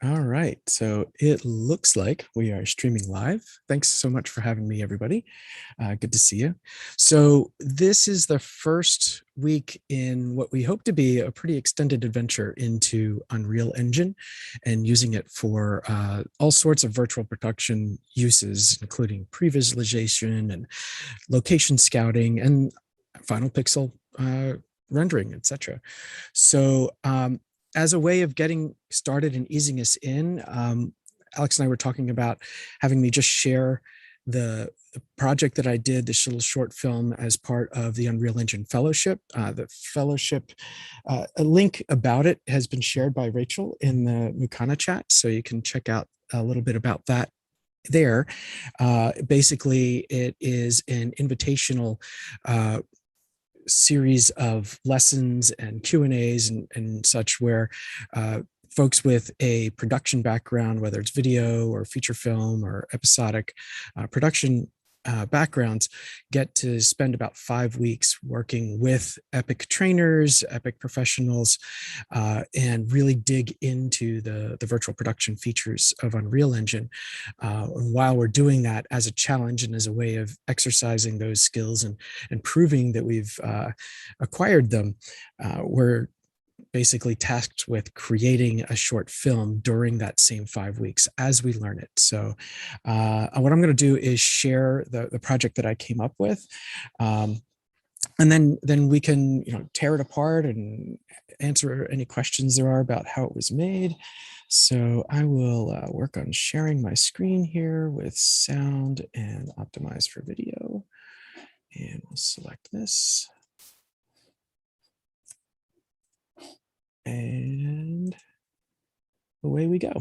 All right, so it looks like we are streaming live. Thanks so much for having me, everybody. Good to see you. So this is the first week in what we hope to be a pretty extended adventure into Unreal Engine and using it for all sorts of virtual production uses, including pre-visualization and location scouting and final pixel rendering, etc. So as a way of getting started and easing us in, Alex and I were talking about having me just share the project that I did, this little short film, as part of the Unreal Engine Fellowship. The fellowship, a link about it has been shared by Rachel in the Mukana chat, so you can check out a little bit about that there. Basically, it is an invitational series of lessons and Q&As and such, where folks with a production background, whether it's video or feature film or episodic production backgrounds, get to spend about 5 weeks working with Epic trainers, Epic professionals, and really dig into the virtual production features of Unreal Engine. And while we're doing that as a challenge and as a way of exercising those skills and proving that we've acquired them, we're basically tasked with creating a short film during that same 5 weeks as we learn it. So what I'm going to do is share the project that I came up with. And then we can tear it apart and answer any questions there are about how it was made. So I will work on sharing my screen here with sound and optimize for video. And we'll select this. And away we go.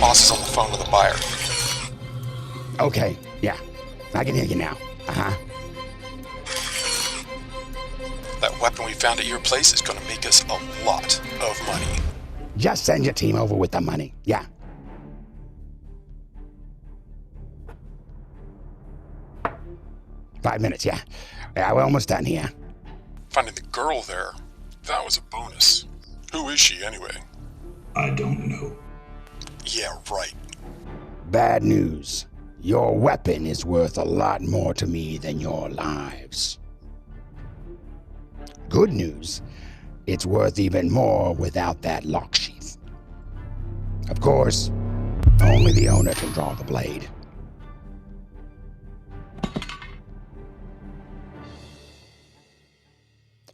Boss is on the phone with a buyer. Okay, yeah. I can hear you now. That weapon we found at your place is going to make us a lot of money. Just send your team over with the money. Yeah. Five minutes, yeah. Yeah, we're almost done here. Finding the girl there, that was a bonus. Who is she anyway? I don't know. Yeah, right. Bad news. Your weapon is worth a lot more to me than your lives. Good news. It's worth even more without that lock sheath. Of course, only the owner can draw the blade.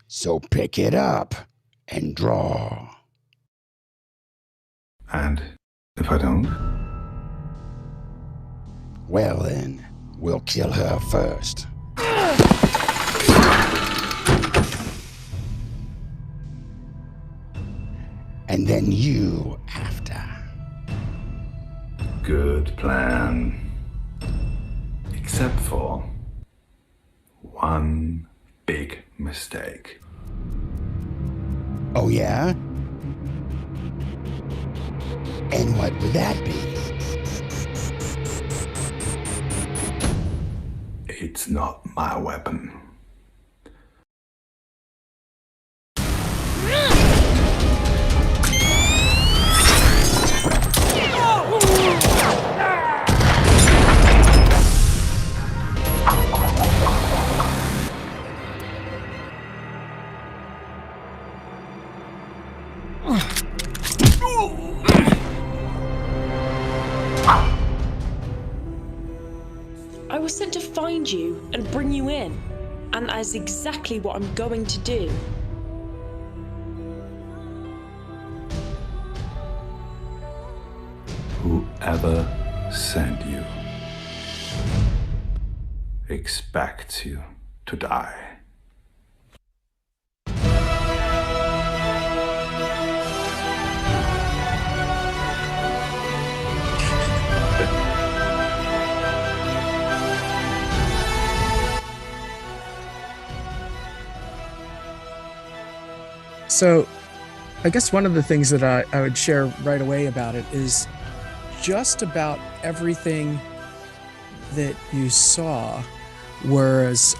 So pick it up and draw. And if I don't? Well then, we'll kill her first. And then you after. Good plan. Except for one big mistake. Oh yeah? And what would that be? It's not my weapon. I was sent to find you and bring you in, and that is exactly what I'm going to do. Whoever sent you expects you to die. So I guess one of the things that I would share right away about it is just about everything that you saw was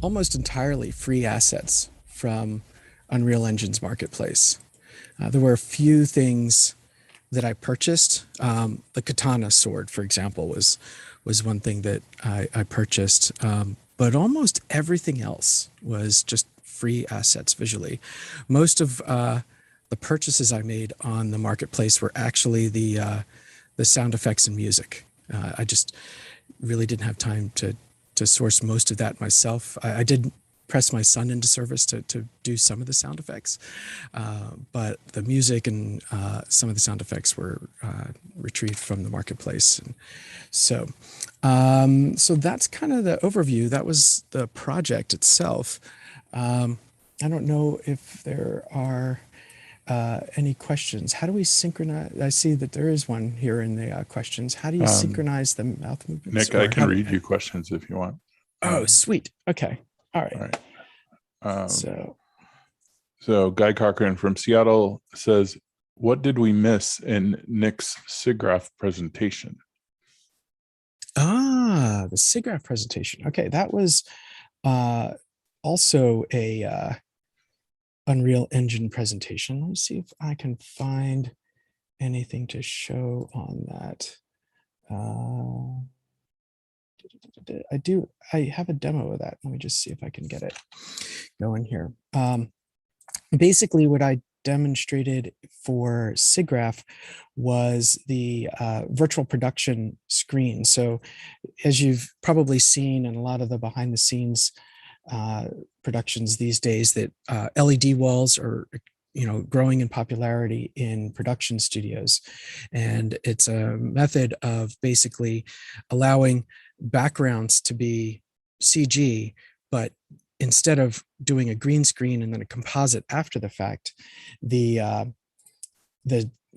almost entirely free assets from Unreal Engine's marketplace. There were a few things that I purchased. The katana sword, for example, was one thing that I purchased, but almost everything else was just free assets visually. Most of the purchases I made on the marketplace were actually the sound effects and music. I just really didn't have time to source most of that myself. I did press my son into service to do some of the sound effects, but the music and some of the sound effects were retrieved from the marketplace. And so that's kind of the overview. That was the project itself. I don't know if there are any questions. How do we synchronize? I see that there is one here in the questions. How do you synchronize the mouth movements? Nick, I can read you questions if you want. Oh, sweet. Okay. All right. All right. So Guy Cochran from Seattle says, what did we miss in Nick's SIGGRAPH presentation? the SIGGRAPH presentation. Okay, that was also a Unreal Engine presentation. Let me see if I can find anything to show on that. I have a demo of that. Let me just see if I can get it going here. Basically, what I demonstrated for SIGGRAPH was the virtual production screen. So as you've probably seen in a lot of the behind the scenes productions these days, that LED walls are growing in popularity in production studios. And it's a method of basically allowing backgrounds to be CG, but instead of doing a green screen and then a composite after the fact, the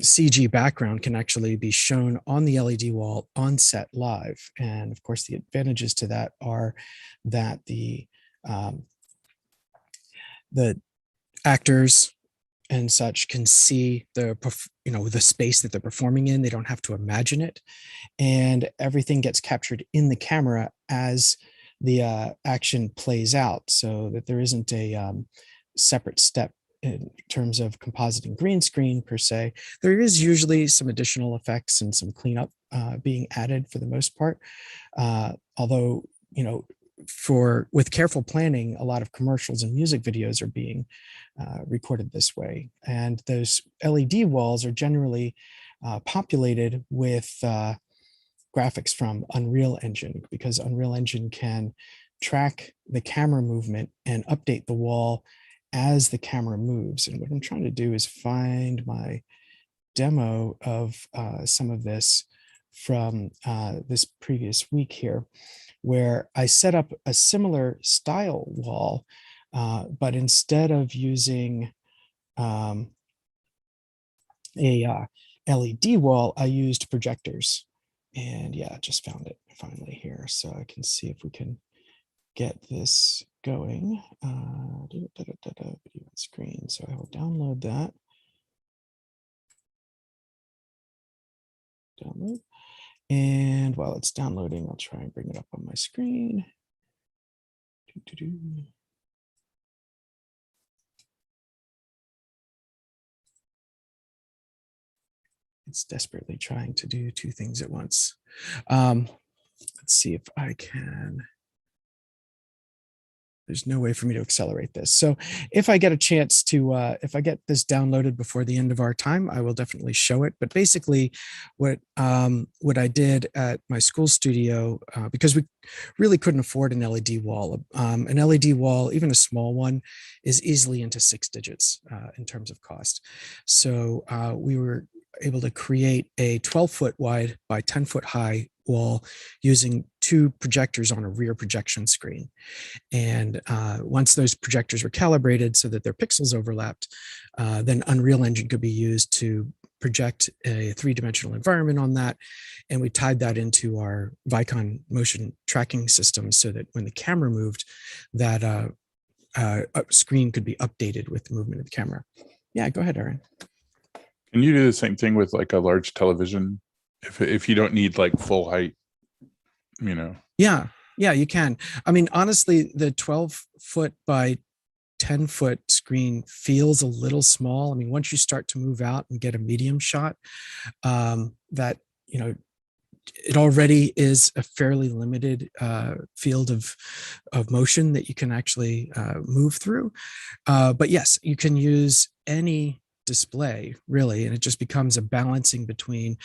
CG background can actually be shown on the LED wall on set live. And of course, the advantages to that are that the actors and such can see the space that they're performing in. They don't have to imagine it, and everything gets captured in the camera as the action plays out, so that there isn't a separate step in terms of compositing green screen per se. There is usually some additional effects and some cleanup being added for the most part, although with careful planning, a lot of commercials and music videos are being recorded this way. And those LED walls are generally populated with graphics from Unreal Engine, because Unreal Engine can track the camera movement and update the wall as the camera moves. And what I'm trying to do is find my demo of some of this from this previous week here, where I set up a similar style wall, but instead of using a LED wall, I used projectors. And yeah, I just found it finally here. So I can see if we can get this going. Video on screen. So I will download that. Download. And while it's downloading, I'll try and bring it up on my screen. It's desperately trying to do two things at once. Let's see if I can. There's no way for me to accelerate this. So if I get a chance to, if I get this downloaded before the end of our time, I will definitely show it. But basically what I did at my school studio, because we really couldn't afford an LED wall. An LED wall, even a small one, is easily into 6 digits in terms of cost. So we were able to create a 12-foot wide by 10-foot high wall using 2 projectors on a rear projection screen. And once those projectors were calibrated so that their pixels overlapped, then Unreal Engine could be used to project a 3-dimensional environment on that. And we tied that into our Vicon motion tracking system so that when the camera moved, that screen could be updated with the movement of the camera. Yeah, go ahead, Aaron. Can you do the same thing with like a large television? If you don't need like full height, you know? Yeah, you can. I mean, honestly, the 12-foot by 10-foot screen feels a little small. I mean, once you start to move out and get a medium shot, that, you know, it already is a fairly limited field of motion that you can actually move through. But yes, you can use any display really, and it just becomes a balancing between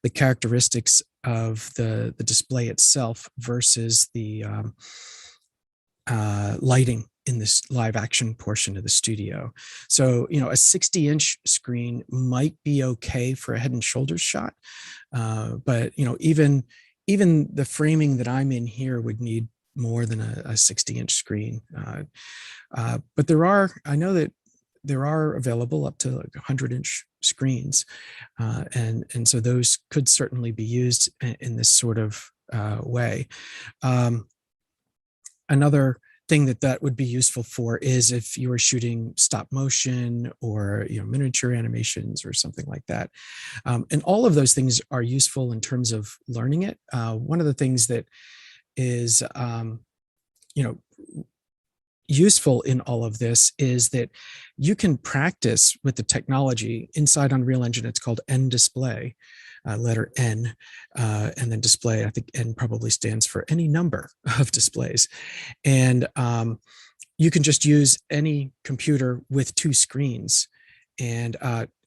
the characteristics of the display itself versus the lighting in this live action portion of the studio. So, you know, a 60-inch screen might be okay for a head and shoulders shot. But, you know, even the framing that I'm in here would need more than a 60-inch screen. But I know that there are available up to like 100-inch screens. And so those could certainly be used in this sort of way. Another thing that would be useful for is if you were shooting stop motion or, you know, miniature animations or something like that. And all of those things are useful in terms of learning it. One of the things that is, you know, useful in all of this is that you can practice with the technology inside Unreal Engine. It's called N display. Letter N, and then display. I think N probably stands for any number of displays. And you can just use any computer with 2 screens. And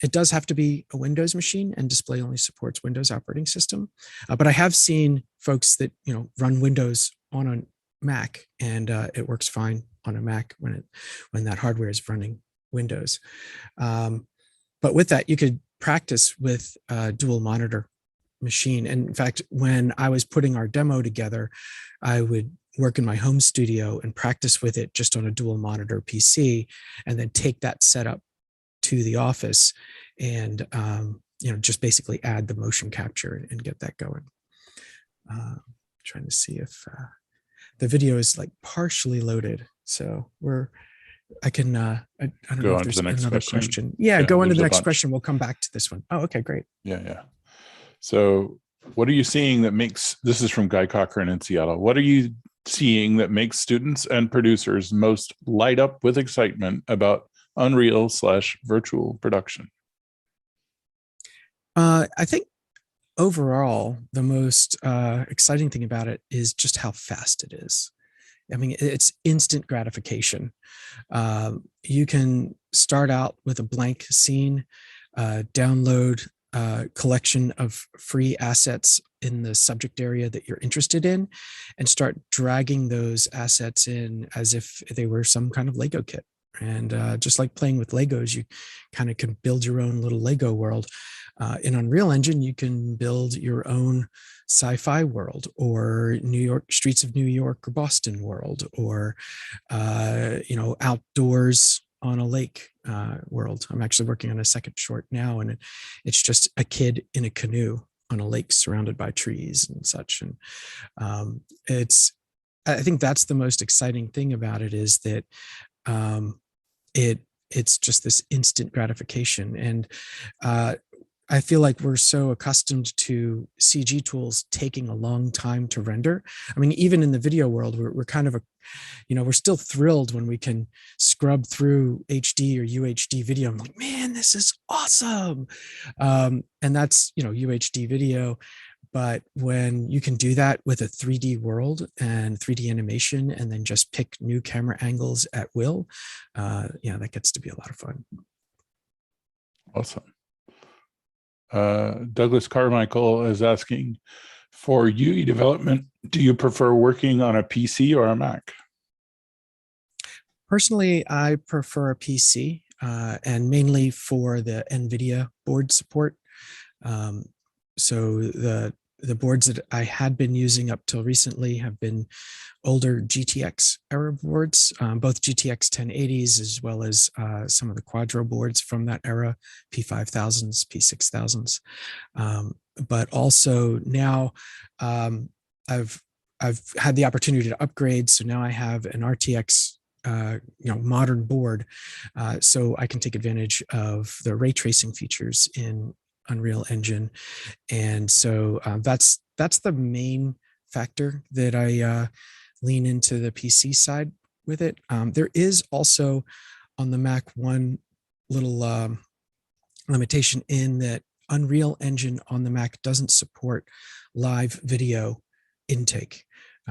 it does have to be a Windows machine, and display only supports Windows operating system. But I have seen folks that, you know, run Windows on a Mac, and it works fine on a Mac when that hardware is running Windows. But with that, you could practice with a dual monitor machine. And in fact, when I was putting our demo together, I would work in my home studio and practice with it just on a dual monitor PC, and then take that setup to the office and, you know, just basically add the motion capture and get that going. Trying to see if the video is like partially loaded. So I can, I don't know if there's another question. Yeah, go on to the next question. We'll come back to this one. Oh, okay, great. Yeah. So what are you seeing that makes, this is from Guy Cochran in Seattle. What are you seeing that makes students and producers most light up with excitement about Unreal/virtual production? I think overall, the most exciting thing about it is just how fast it is. I mean, it's instant gratification. You can start out with a blank scene, download a collection of free assets in the subject area that you're interested in, and start dragging those assets in as if they were some kind of Lego kit. And just like playing with Legos, you kind of can build your own little Lego world. In Unreal Engine, you can build your own sci-fi world, or streets of New York or Boston world, or you know, outdoors on a lake world. I'm actually working on a second short now, and it's just a kid in a canoe on a lake surrounded by trees and such. And I think that's the most exciting thing about it, is that it's just this instant gratification. And I feel like we're so accustomed to CG tools taking a long time to render. I mean, even in the video world, we're kind of we're still thrilled when we can scrub through HD or UHD video. I'm like, man, this is awesome. And that's, UHD video. But when you can do that with a 3D world and 3D animation, and then just pick new camera angles at will, that gets to be a lot of fun. Awesome. Douglas Carmichael is asking, for UE development, do you prefer working on a PC or a Mac? Personally, I prefer a PC, and mainly for the NVIDIA board support. So the boards that I had been using up till recently have been older GTX era boards, both GTX 1080s as well as some of the Quadro boards from that era, P5000s, P6000s. But also now I've had the opportunity to upgrade. So now I have an RTX modern board, so I can take advantage of the ray tracing features in Unreal Engine. And so that's the main factor that I lean into the PC side with it. There is also on the Mac one little limitation in that Unreal Engine on the Mac doesn't support live video intake.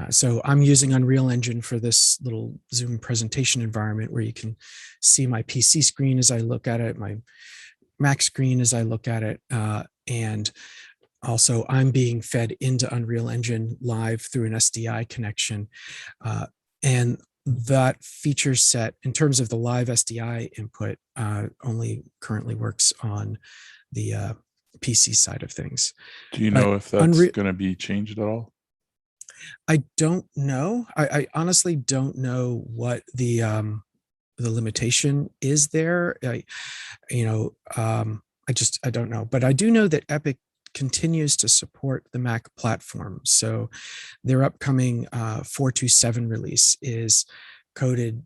So I'm using Unreal Engine for this little Zoom presentation environment where you can see my PC screen as I look at it, my Mac screen as I look at it, and also I'm being fed into Unreal Engine live through an SDI connection. And that feature set in terms of the live SDI input only currently works on the PC side of things. Do you know if that's going to be changed at all? I don't know. I honestly don't know what the limitation is there. I don't know, but I do know that Epic continues to support the Mac platform. So their upcoming 4.2.7 release is coded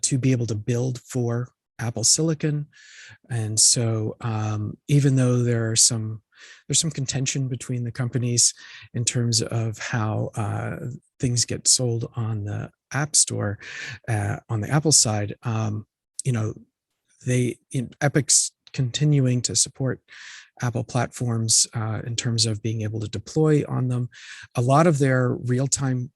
to be able to build for Apple Silicon. And so even though there's some contention between the companies in terms of how things get sold on the App Store on the Apple side, Epic's continuing to support Apple platforms in terms of being able to deploy on them. A lot of their real-time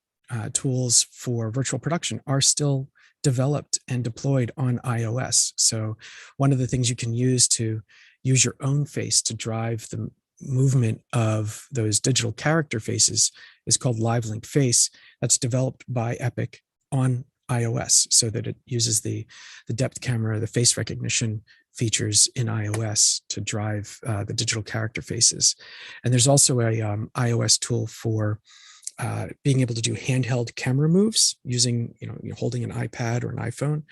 tools for virtual production are still developed and deployed on iOS. So one of the things you can use to use your own face to drive the movement of those digital character faces is called Live Link Face. That's developed by Epic on iOS so that it uses the depth camera, the face recognition features in iOS to drive the digital character faces. And there's also a iOS tool for being able to do handheld camera moves using, you're holding an iPad or an iPhone.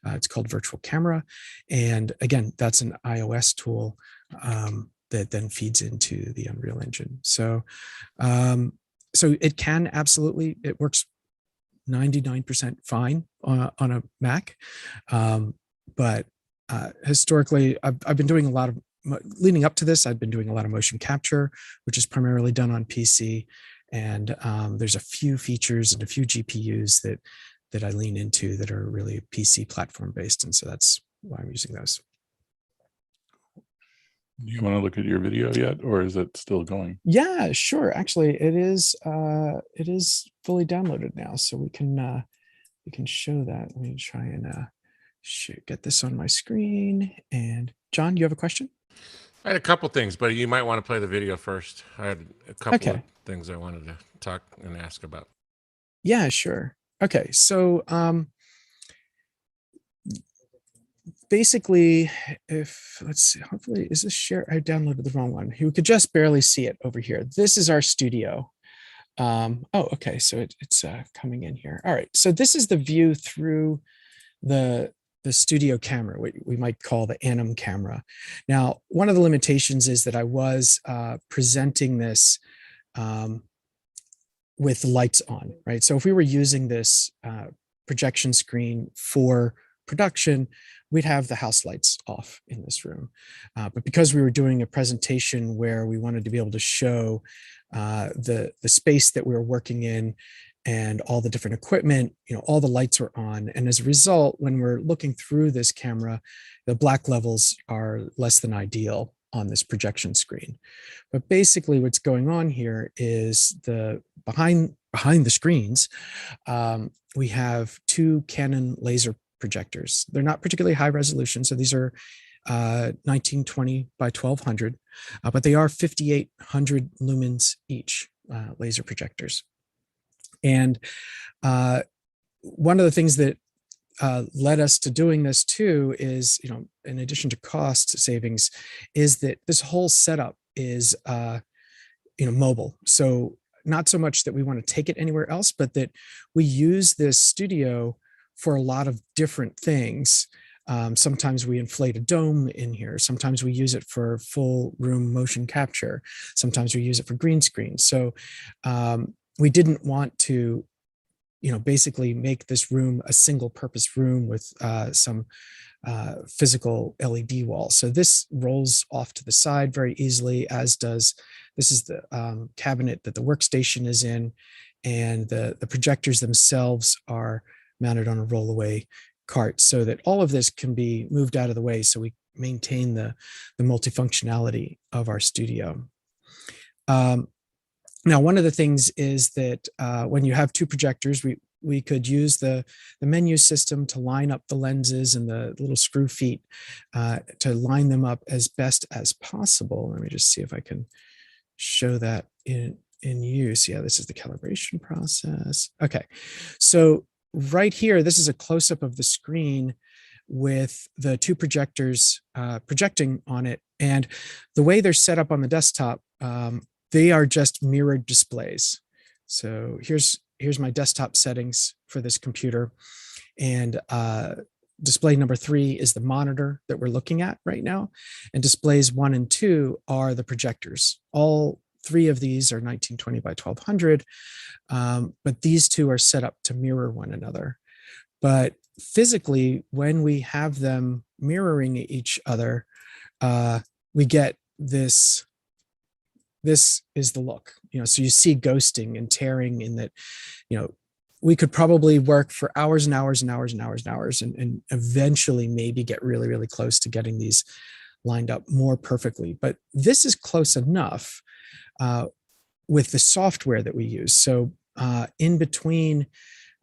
It's called Virtual Camera. And again, that's an iOS tool that then feeds into the Unreal Engine. So, so it can absolutely, it works 99% fine on a Mac. But historically, I've been doing a lot of, leading up to this, I've been doing a lot of motion capture, which is primarily done on PC. And there's a few features and a few GPUs that I lean into that are really PC platform based. And so that's why I'm using those. Do you want to look at your video yet, or is it still going? Yeah, sure. Actually, it is fully downloaded now, so we can show that. Let me try and get this on my screen. And John, you have a question? I had a couple things, but you might want to play the video first. I had a couple of things I wanted to talk and ask about. Yeah, sure. Okay, so basically, let's see, hopefully, is this share? I downloaded the wrong one. You could just barely see it over here. This is our studio. Okay, so it's coming in here. All right, so this is the view through the studio camera, what we might call the Anim camera. Now, one of the limitations is that I was presenting this with lights on, right? So if we were using this projection screen for production, we'd have the house lights off in this room. But because we were doing a presentation where we wanted to be able to show the space that we were working in and all the different equipment, all the lights were on. And as a result, when we're looking through this camera, the black levels are less than ideal on this projection screen. But basically what's going on here is behind the screens, we have two Canon laser projectors. They're not particularly high resolution. So these are 1920 by 1200, but they are 5,800 lumens each, laser projectors. And one of the things that led us to doing this too is, in addition to cost savings, is that this whole setup is, mobile. So not so much that we want to take it anywhere else, but that we use this studio for a lot of different things. Sometimes we inflate a dome in here. Sometimes we use it for full room motion capture. Sometimes we use it for green screen. So we didn't want to basically make this room a single purpose room with some physical LED wall. So this rolls off to the side very easily, as does, this is the cabinet that the workstation is in, and the projectors themselves are mounted on a rollaway cart, so that all of this can be moved out of the way so we maintain the multifunctionality of our studio. Now, one of the things is that when you have two projectors, we could use the menu system to line up the lenses and the little screw feet to line them up as best as possible. Let me just see if I can show that in use. Yeah, this is the calibration process. Okay, so right here, this is a close-up of the screen with the two projectors projecting on it. And the way they're set up on the desktop, they are just mirrored displays. So here's my desktop settings for this computer. And display number 3 is the monitor that we're looking at right now. And displays 1 and 2 are the projectors. All 3 of these are 1920 by 1200, but these 2 are set up to mirror one another. But physically, when we have them mirroring each other, we get this. This is the look, so you see ghosting and tearing in that, we could probably work for hours and hours and hours and hours and hours and eventually maybe get really, really close to getting these lined up more perfectly. But this is close enough with the software that we use. So in between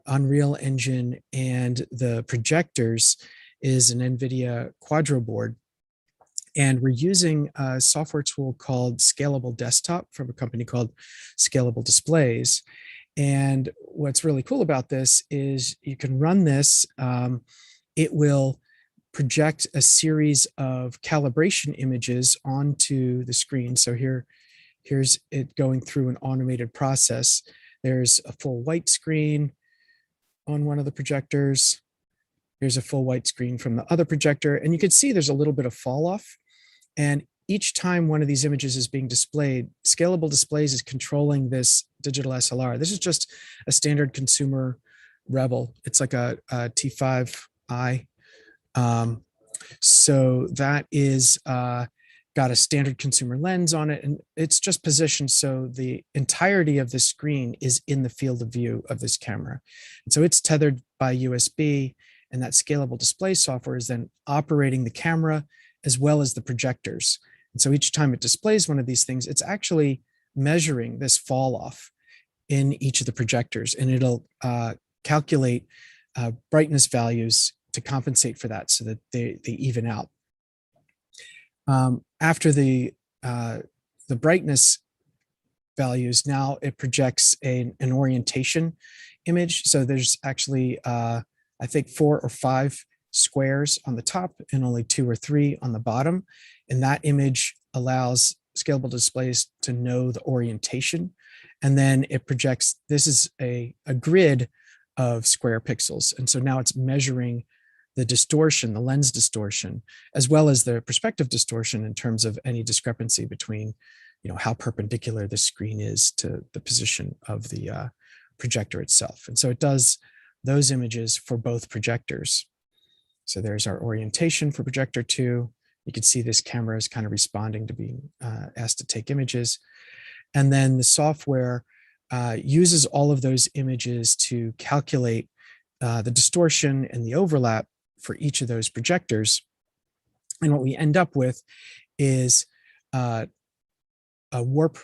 Unreal Engine and the projectors is an NVIDIA Quadro board. And we're using a software tool called Scalable Desktop from a company called Scalable Displays. And what's really cool about this is you can run this. It will project a series of calibration images onto the screen. So here's it going through an automated process. There's a full white screen on one of the projectors. Here's a full white screen from the other projector. And you can see there's a little bit of fall off. And each time one of these images is being displayed, Scalable Displays is controlling this digital SLR. This is just a standard consumer Rebel. It's like a T5i. So that is got a standard consumer lens on it, and it's just positioned so the entirety of the screen is in the field of view of this camera. And so it's tethered by USB, and that Scalable Display software is then operating the camera as well as the projectors. And so each time it displays one of these things, it's actually measuring this fall off in each of the projectors, and it'll calculate brightness values to compensate for that so that they even out. After the brightness values, now it projects an orientation image. So there's actually, I think 4 or 5 squares on the top and only 2 or 3 on the bottom. And that image allows Scalable Displays to know the orientation. And then it projects, this is a grid of square pixels. And so now it's measuring the distortion, the lens distortion, as well as the perspective distortion in terms of any discrepancy between, how perpendicular the screen is to the position of the projector itself. And so it does those images for both projectors. So there's our orientation for projector 2. You can see this camera is kind of responding to being asked to take images. And then the software uses all of those images to calculate the distortion and the overlap for each of those projectors. And what we end up with is a warp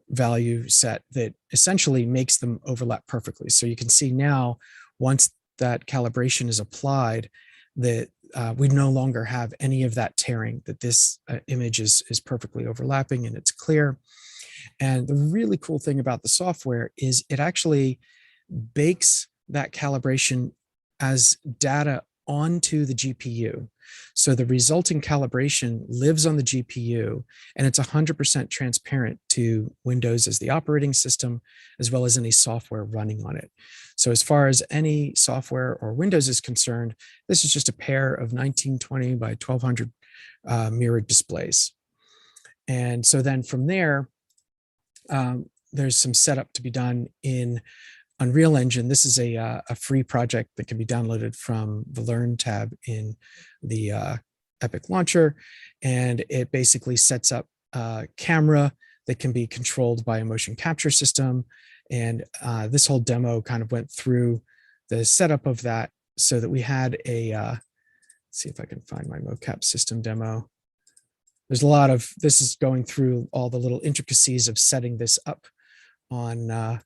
value set that essentially makes them overlap perfectly. So you can see now, once that calibration is applied, that we no longer have any of that tearing, that this image is perfectly overlapping and it's clear. And the really cool thing about the software is it actually bakes that calibration as data onto the GPU. So the resulting calibration lives on the GPU, and it's 100% transparent to Windows as the operating system, as well as any software running on it. So as far as any software or Windows is concerned, this is just a pair of 1920 by 1200 mirrored displays. And so then from there, there's some setup to be done in Unreal Engine. This is a free project that can be downloaded from the Learn tab in the Epic Launcher. And it basically sets up a camera that can be controlled by a motion capture system. And this whole demo kind of went through the setup of that so that we had a, let's see if I can find my mocap system demo. There's a lot of, this is going through all the little intricacies of setting this up on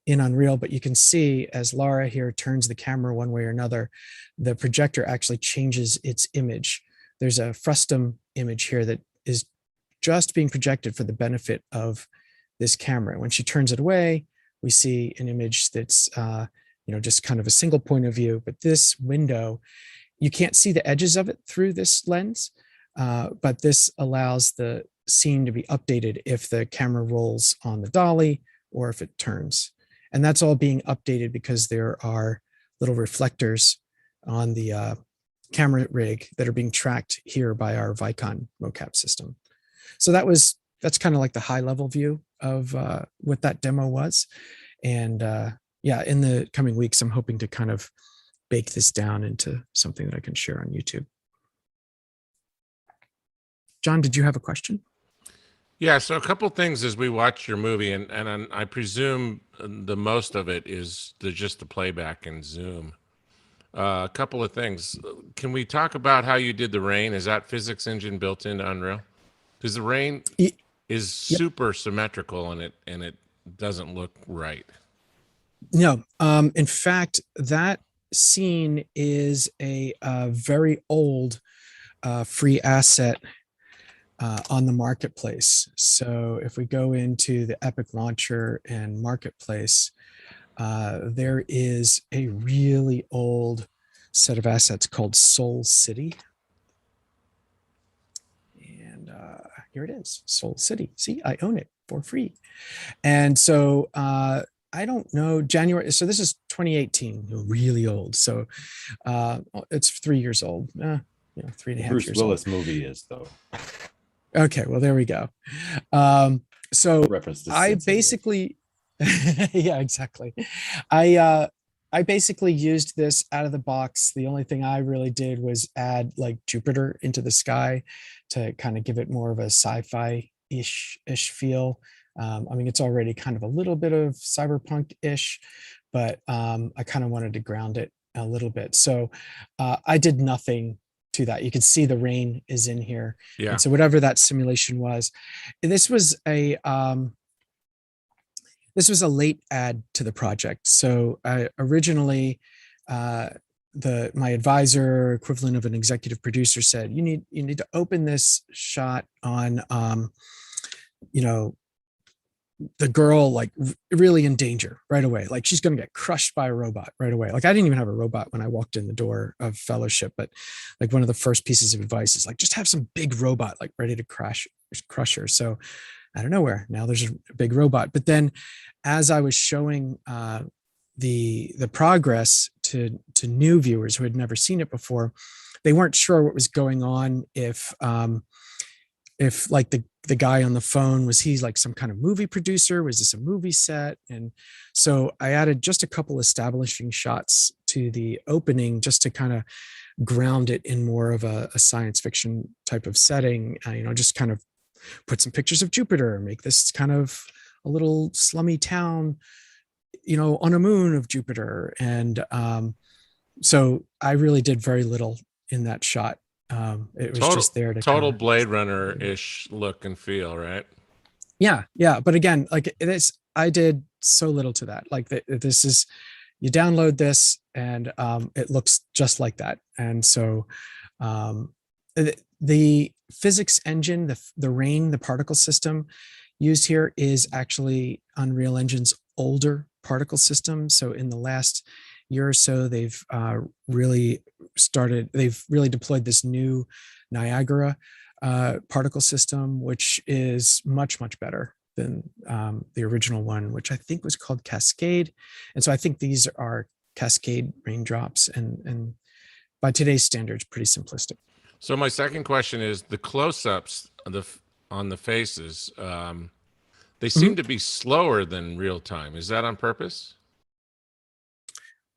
in Unreal, but you can see as Laura here turns the camera one way or another, the projector actually changes its image. There's a frustum image here that is just being projected for the benefit of this camera. When she turns it away, we see an image that's just kind of a single point of view, but this window, you can't see the edges of it through this lens, but this allows the scene to be updated if the camera rolls on the dolly or if it turns. And that's all being updated because there are little reflectors on the camera rig that are being tracked here by our Vicon mocap system. So that's kind of like the high level view of what that demo was. And yeah, in the coming weeks, I'm hoping to kind of bake this down into something that I can share on YouTube. John, did you have a question? Yeah, so a couple things as we watch your movie, and I presume the most of it is just the playback in Zoom. A couple of things. Can we talk about how you did the rain? Is that physics engine built into Unreal? Because the rain is super symmetrical and it doesn't look right. No, in fact, that scene is a very old free asset on the marketplace. So if we go into the Epic Launcher and Marketplace, there is a really old set of assets called Soul City. And here it is, Soul City. See, I own it for free. And so I don't know, January, so this is 2018, really old. So it's 3 years old, 3.5 Bruce years Willis old. movie is though. Okay, well, there we go. So I basically, yeah, exactly. I basically used this out of the box. The only thing I really did was add like Jupiter into the sky to kind of give it more of a sci-fi-ish feel. I mean, it's already kind of a little bit of cyberpunk-ish, but I kind of wanted to ground it a little bit. So I did nothing to that. You can see the rain is in here. Yeah. And so whatever that simulation was, this was a late add to the project. So I originally, my advisor, equivalent of an executive producer, said you need to open this shot on the girl like really in danger right away. Like she's going to get crushed by a robot right away. Like I didn't even have a robot when I walked in the door of fellowship, but like one of the first pieces of advice is like, just have some big robot, like ready to crush her. So out of nowhere, now there's a big robot. But then as I was showing the progress to new viewers who had never seen it before, they weren't sure what was going on. If like the guy on the phone, was he like some kind of movie producer? Was this a movie set? And so I added just a couple establishing shots to the opening just to kind of ground it in more of a science fiction type of setting, just kind of put some pictures of Jupiter, make this kind of a little slummy town, on a moon of Jupiter. And so I really did very little in that shot. It was just there to total Blade Runner-ish look and feel, right? Yeah. But again, like this, I did so little to that. Like this is, you download this and it looks just like that. And so the physics engine, the rain, the particle system used here is actually Unreal Engine's older particle system. So in the last year or so, they've really deployed this new Niagara particle system, which is much, much better than the original one, which I think was called Cascade. And so I think these are Cascade raindrops, and by today's standards, pretty simplistic. So my second question is the close-ups on the faces. They seem to be slower than real time. Is that on purpose?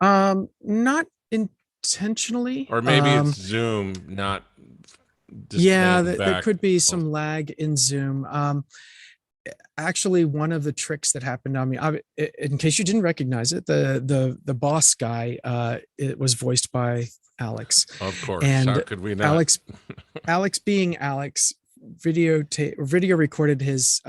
Not intentionally. Or maybe it's Zoom not Yeah, displaying there back. could be some lag in Zoom. Actually, one of the tricks that happened on me, in case you didn't recognize it, the boss guy, it was voiced by Alex. Of course. And How could we not? Alex being Alex, video recorded his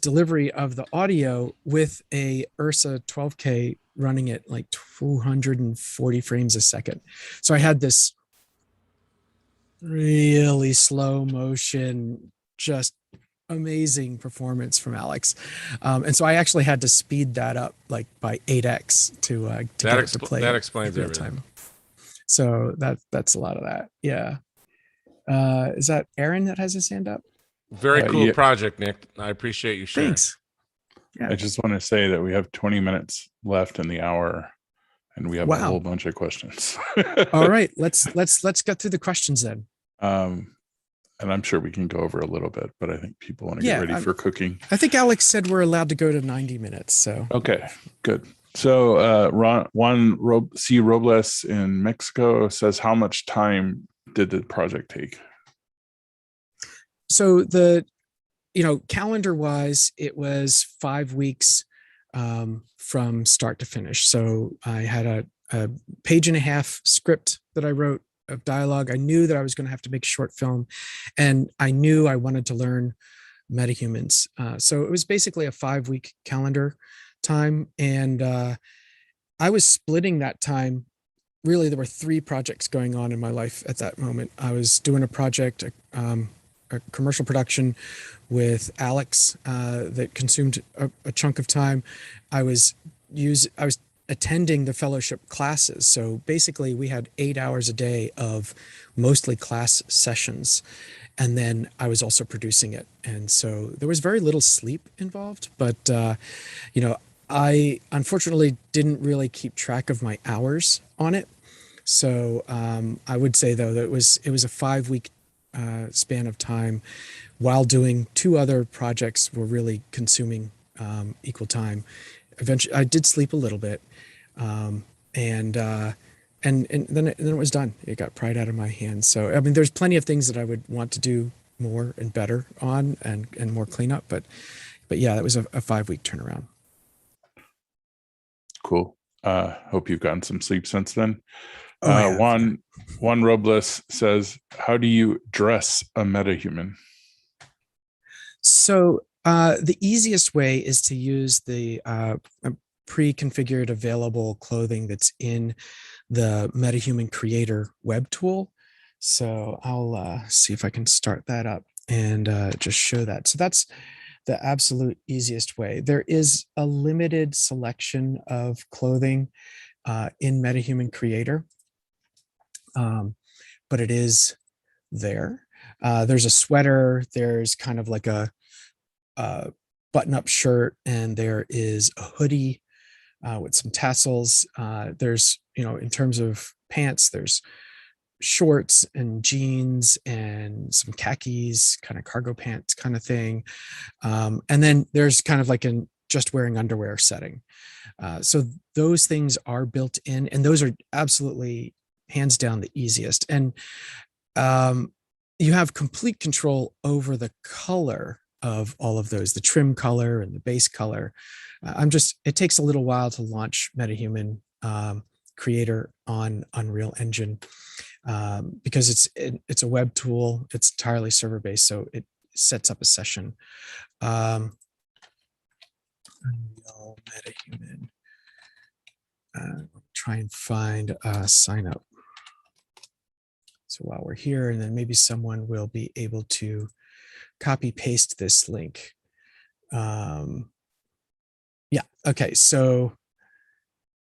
delivery of the audio with a Ursa 12K running at like 240 frames a second. So I had this really slow motion, just amazing performance from Alex. And so I actually had to speed that up like by 8x to get it to play. That explains real everything. time. So that's a lot of that. Yeah. Is that Aaron that has his hand up? Very cool yeah. project, Nick. I appreciate you sharing. Thanks. Yeah. I just want to say that we have 20 minutes left in the hour, and we have a whole bunch of questions. All right, let's get through the questions then. And I'm sure we can go over a little bit, but I think people want to get ready for cooking. I think Alex said we're allowed to go to 90 minutes. So okay, good. So Juan C. Robles in Mexico says, how much time did the project take? So calendar wise, it was 5 weeks from start to finish. So I had a page and a half script that I wrote of dialogue. I knew that I was going to have to make a short film, and I knew I wanted to learn metahumans. So it was basically a 5-week calendar time. And I was splitting that time. Really, there were 3 projects going on in my life at that moment. I was doing a project, a commercial production with Alex that consumed a chunk of time. I was attending the fellowship classes. So basically we had 8 hours a day of mostly class sessions. And then I was also producing it. And so there was very little sleep involved, but I unfortunately didn't really keep track of my hours on it. So I would say though that it was a 5-week span of time, while doing 2 other projects were really consuming equal time. Eventually I did sleep a little bit, and then it was done. It got pried out of my hands. So I mean, there's plenty of things that I would want to do more and better on, and more cleanup, but yeah, that was a 5-week turnaround. Cool. Hope you've gotten some sleep since then. Juan Robles says, how do you dress a metahuman? So the easiest way is to use the pre-configured available clothing that's in the Metahuman Creator web tool. So I'll see if I can start that up and just show that. So that's the absolute easiest way. There is a limited selection of clothing in Metahuman Creator, but it is there. There's a sweater, there's kind of like a button-up shirt, and there is a hoodie with some tassels. There's, in terms of pants, there's shorts and jeans and some khakis, kind of cargo pants kind of thing. And then there's kind of like an just wearing underwear setting. So those things are built in, and those are absolutely hands down the easiest. And you have complete control over the color of all of those, the trim color and the base color. It takes a little while to launch Metahuman Creator on Unreal Engine because it's a web tool. It's entirely server based, so it sets up a session. Unreal Metahuman. Try and find a sign up. So while we're here, and then maybe someone will be able to copy paste this link. Yeah, okay, so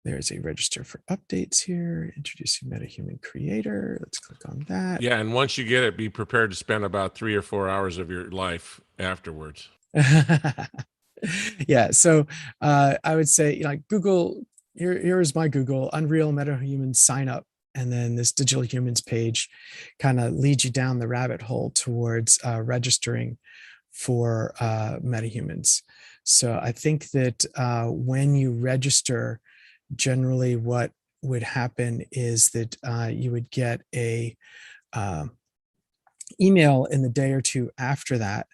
there's a register for updates here, introducing Metahuman Creator. Let's click on that. Yeah, and once you get it, be prepared to spend about 3 or 4 hours of your life afterwards. Yeah, so I would say, Google, here's my Google, Unreal Metahuman sign up. And then this Digital Humans page kind of leads you down the rabbit hole towards registering for Metahumans. So I think that when you register, generally what would happen is that you would get a email in the day or two after that,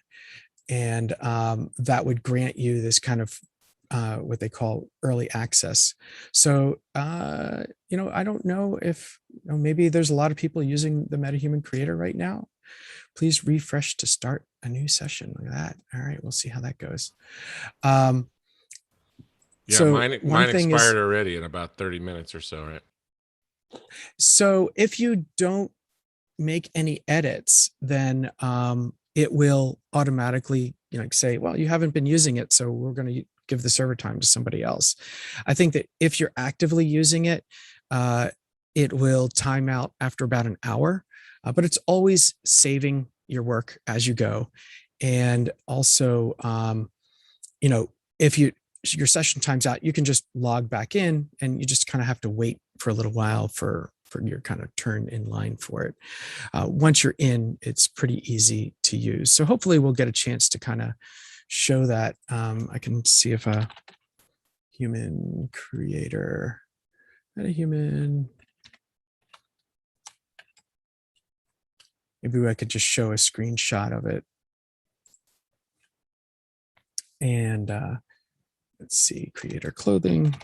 and that would grant you this kind of what they call early access. So, I don't know if maybe there's a lot of people using the Metahuman Creator right now. Please refresh to start a new session. Look at that. All right, we'll see how that goes. Yeah, so mine one thing expired is, already in about 30 minutes or so, right? so if you don't make any edits, then it will automatically say, well, you haven't been using it, so we're going to give the server time to somebody else. I think that if you're actively using it, it will time out after about an hour, but it's always saving your work as you go. And also, if your session times out, you can just log back in, and you just kind of have to wait for a little while for your kind of turn in line for it. Once you're in, it's pretty easy to use. So hopefully we'll get a chance to kind of show that. I can see if a human creator, Metahuman, maybe I could just show a screenshot of it. And let's see, creator clothing.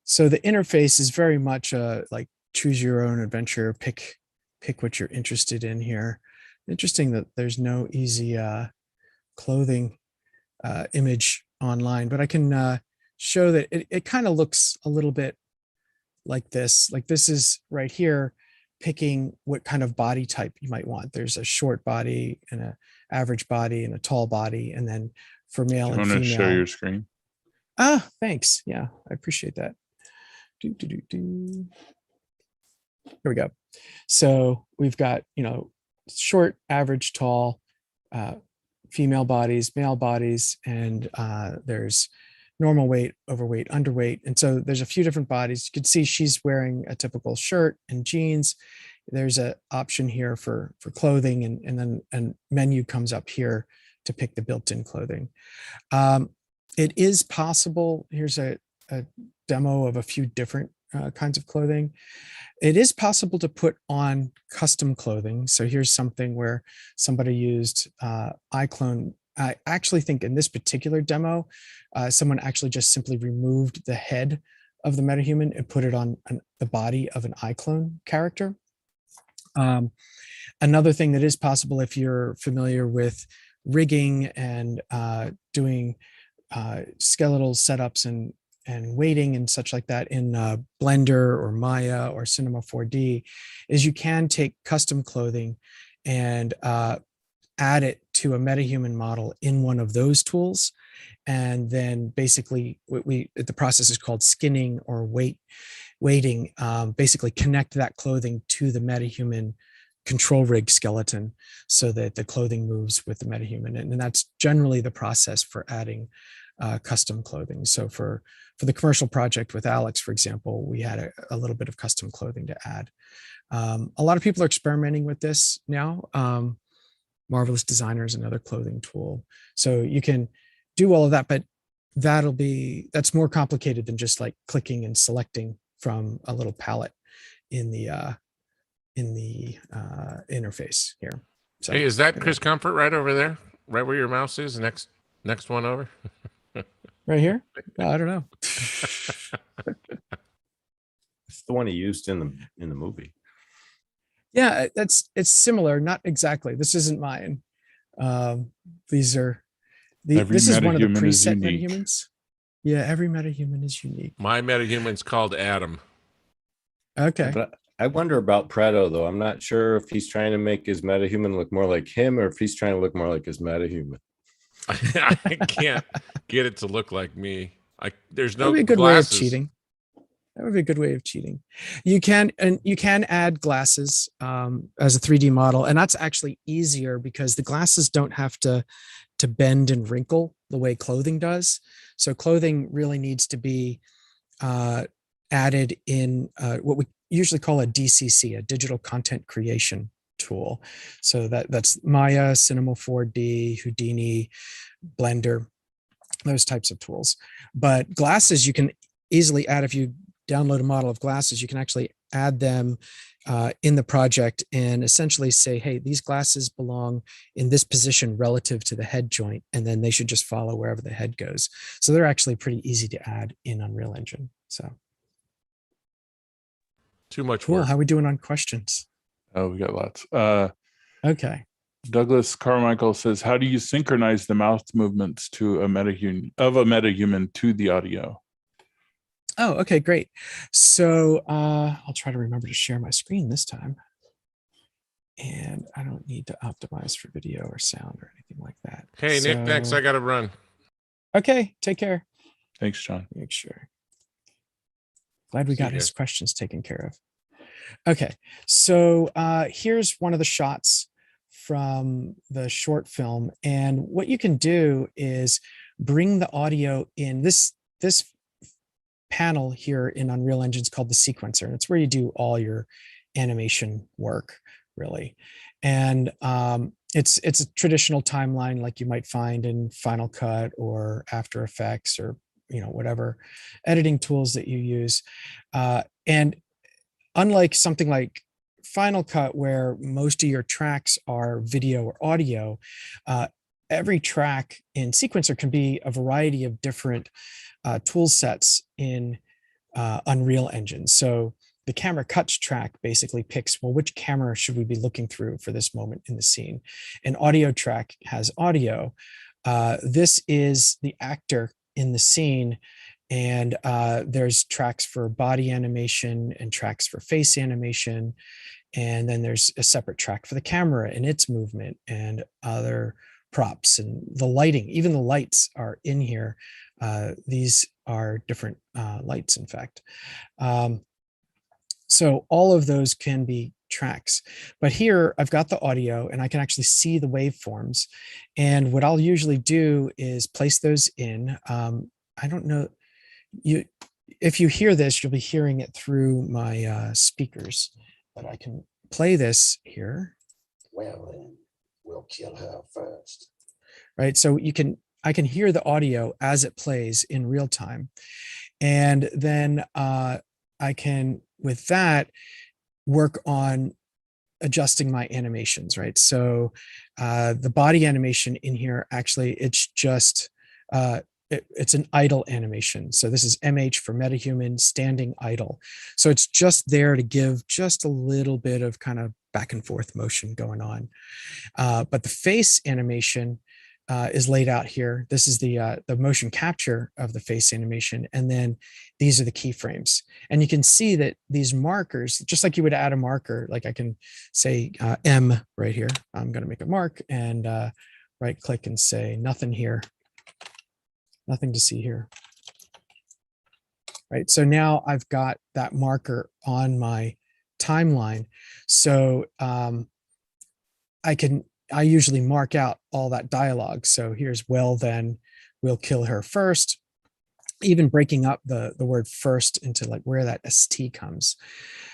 So the interface is very much like choose your own adventure, pick what you're interested in here. Interesting that there's no easy clothing image online, but I can show that it kind of looks a little bit like this. Like this is right here, picking what kind of body type you might want. There's a short body and an average body and a tall body. And then for male and female. Want to show your screen? Ah, thanks. Yeah, I appreciate that. Here we go. So we've got, short, average, tall, female bodies, male bodies, and there's normal weight, overweight, underweight. And so there's a few different bodies. You can see she's wearing a typical shirt and jeans. There's an option here for clothing, and then a menu comes up here to pick the built-in clothing. It is possible, here's a demo of a few different kinds of clothing. It is possible to put on custom clothing. So here's something where somebody used iClone. I actually think in this particular demo, someone actually just simply removed the head of the Metahuman and put it on the body of an iClone character. Another thing that is possible, if you're familiar with rigging and doing skeletal setups and weighting and such like that in Blender or Maya or Cinema 4D, is you can take custom clothing and add it to a Metahuman model in one of those tools. And then basically the process is called skinning or weighting, basically connect that clothing to the Metahuman control rig skeleton so that the clothing moves with the Metahuman. And that's generally the process for adding custom clothing. So for the commercial project with Alex, for example, we had a little bit of custom clothing to add. A lot of people are experimenting with this now. Marvelous Designer is another clothing tool. So you can do all of that, but that's more complicated than just like clicking and selecting from a little palette in the interface here. So, hey, is that Chris Comfort right over there? Right where your mouse is? Next one over? Right here? Well, I don't know. It's the one he used in the movie. Yeah, it's similar, not exactly. This isn't mine. This is one of the preset metahumans. Yeah, every metahuman is unique. My metahuman's called Adam. Okay. But I wonder about Preto, though. I'm not sure if he's trying to make his metahuman look more like him or if he's trying to look more like his metahuman. I can't get it to look like me. There's no That would be a good glasses. way of cheating. That would be a good way of cheating. You can add glasses as a 3D model, and that's actually easier because the glasses don't have to bend and wrinkle the way clothing does. So clothing really needs to be added in what we usually call a DCC, a digital content creation tool. So that's Maya, Cinema 4D, Houdini, Blender. those types of tools. But glasses, you can easily add, if you download a model of glasses, you can actually add them in the project and essentially say, hey, these glasses belong in this position relative to the head joint, and then they should just follow wherever the head goes. So they're actually pretty easy to add in Unreal Engine. So too much cool. work. How are we doing on questions? Oh, we got lots. Okay. Douglas Carmichael says, how do you synchronize the mouth movements to a metahuman to the audio? Oh, okay, great. So I'll try to remember to share my screen this time. And I don't need to optimize for video or sound or anything like that. Hey, Nick, thanks. I got to run. Okay, take care. Thanks, John. Make sure. Glad we got his questions taken care of. Okay, so here's one of the shots from the short film. And what you can do is bring the audio in. This panel here in Unreal Engine is called the sequencer, and it's where you do all your animation work, really. And it's a traditional timeline like you might find in Final Cut or After Effects or whatever editing tools that you use. And unlike something like Final Cut, where most of your tracks are video or audio, every track in sequencer can be a variety of different tool sets in Unreal Engine. So the camera cuts track basically picks, well, which camera should we be looking through for this moment in the scene? An audio track has audio. This is the actor in the scene, and there's tracks for body animation and tracks for face animation. And then there's a separate track for the camera and its movement and other props and the lighting. Even the lights are in here. These are different lights, in fact. So all of those can be tracks. But here I've got the audio and I can actually see the waveforms. And what I'll usually do is place those in. I don't know, if you hear this, you'll be hearing it through my speakers, but I can play this here. Well, then we'll kill her first. Right, so I can hear the audio as it plays in real time. And then I can, with that, work on adjusting my animations, right? So the body animation in here, actually, it's just, it's an idle animation. So this is MH for Metahuman, standing idle. So it's just there to give just a little bit of kind of back and forth motion going on. But the face animation is laid out here. This is the motion capture of the face animation. And then these are the keyframes. And you can see that these markers, just like you would add a marker, like I can say M right here. I'm going to make a mark and right click and say nothing here. Nothing to see here. Right. So now I've got that marker on my timeline. So I usually mark out all that dialogue. So here's, well, then we'll kill her first, even breaking up the word first into like where that ST comes.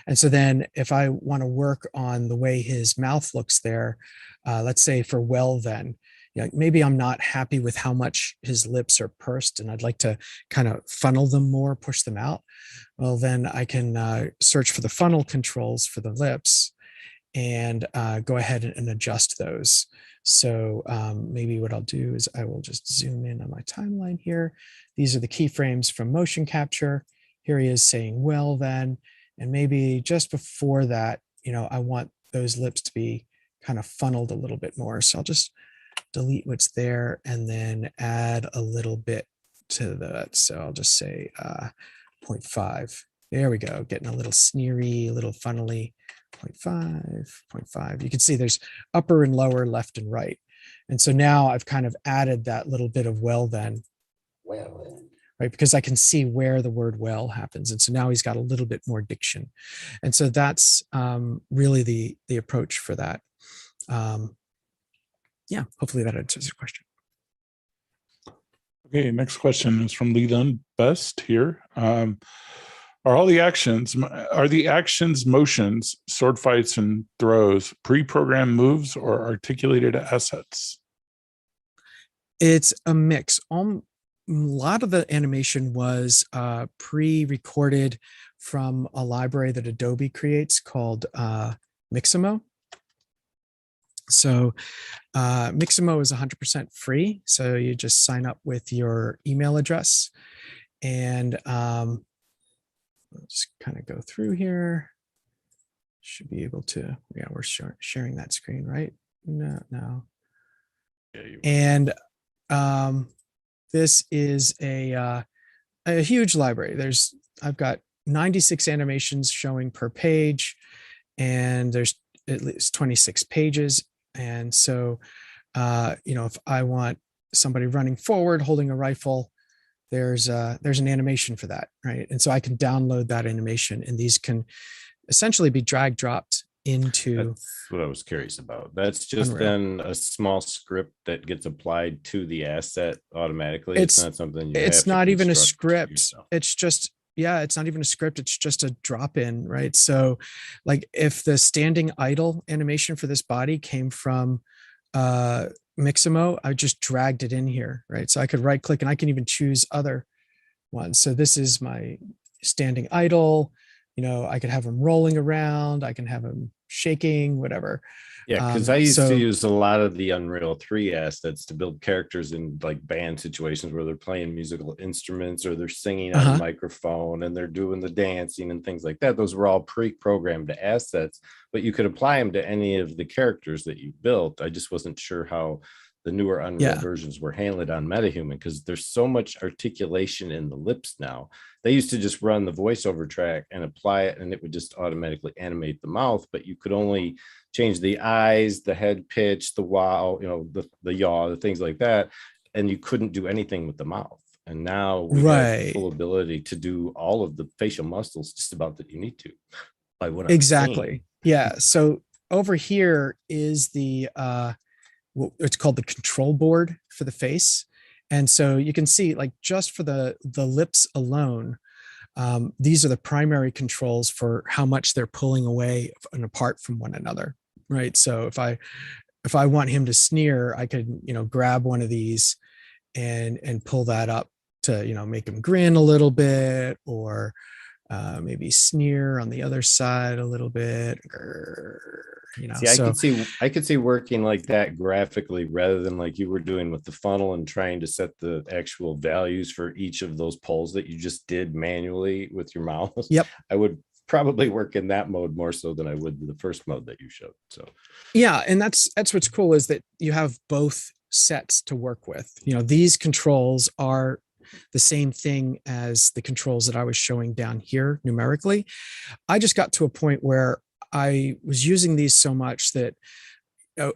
And so then if I want to work on the way his mouth looks there, let's say for well, then, maybe I'm not happy with how much his lips are pursed and I'd like to kind of funnel them more, push them out. Well, then I can search for the funnel controls for the lips and go ahead and adjust those. So maybe what I'll do is I will just zoom in on my timeline here. These are the keyframes from motion capture. Here he is saying, well, then, and maybe just before that, I want those lips to be kind of funneled a little bit more. So I'll just delete what's there and then add a little bit to that. So I'll just say 0.5. There we go. Getting a little sneery, a little funnely. 0.5, 0.5. You can see there's upper and lower, left and right. And so now I've kind of added that little bit of well then, right? Because I can see where the word well happens. And so now he's got a little bit more diction. And so that's really the approach for that. Yeah, hopefully that answers your question. Okay, next question is from Leland Best here. Are the actions, motions, sword fights, and throws pre-programmed moves or articulated assets? It's a mix. lot of the animation was pre-recorded from a library that Adobe creates called Mixamo. So Mixamo is 100% free. So you just sign up with your email address, and let's just kind of go through here. Should be able to, yeah, we're sharing that screen, right? No. And this is a huge library. I've got 96 animations showing per page, and there's at least 26 pages. And so, if I want somebody running forward, holding a rifle, there's an animation for that, right? And so I can download that animation, and these can essentially be drag dropped into. That's what I was curious about. That's just Unreal. then a small script that gets applied to the asset automatically. It's not something you it's have to not even a construct script. yourself. It's just, yeah, it's not even a script. It's just a drop in, right? So like if the standing idle animation for this body came from Mixamo, I just dragged it in here, right? So I could right click and I can even choose other ones. So this is my standing idle. I could have them rolling around. I can have them shaking, whatever. Yeah, because I used to use a lot of the Unreal 3 assets to build characters in like band situations where they're playing musical instruments or they're singing on a microphone and they're doing the dancing and things like that. Those were all pre-programmed assets, but you could apply them to any of the characters that you built. I just wasn't sure how the newer Unreal versions were handled on Metahuman, because there's so much articulation in the lips now. They used to just run the voiceover track and apply it, and it would just automatically animate the mouth, but you could only change the eyes, the head pitch, the wow, the yaw, the things like that, and you couldn't do anything with the mouth. And now we have full ability to do all of the facial muscles just about that you need to. By what I'm exactly. Yeah. So over here is the it's called the control board for the face. And so you can see, like, just for the lips alone, these are the primary controls for how much they're pulling away and apart from one another, right? So if I want him to sneer, I could, grab one of these and pull that up to, make him grin a little bit, or maybe sneer on the other side a little bit. See, I could see working like that graphically rather than like you were doing with the funnel and trying to set the actual values for each of those polls that you just did manually with your mouse. Yep. I would probably work in that mode more so than I would the first mode that you showed. So yeah, and that's what's cool, is that you have both sets to work with. These controls are the same thing as the controls that I was showing down here numerically. I just got to a point where I was using these so much that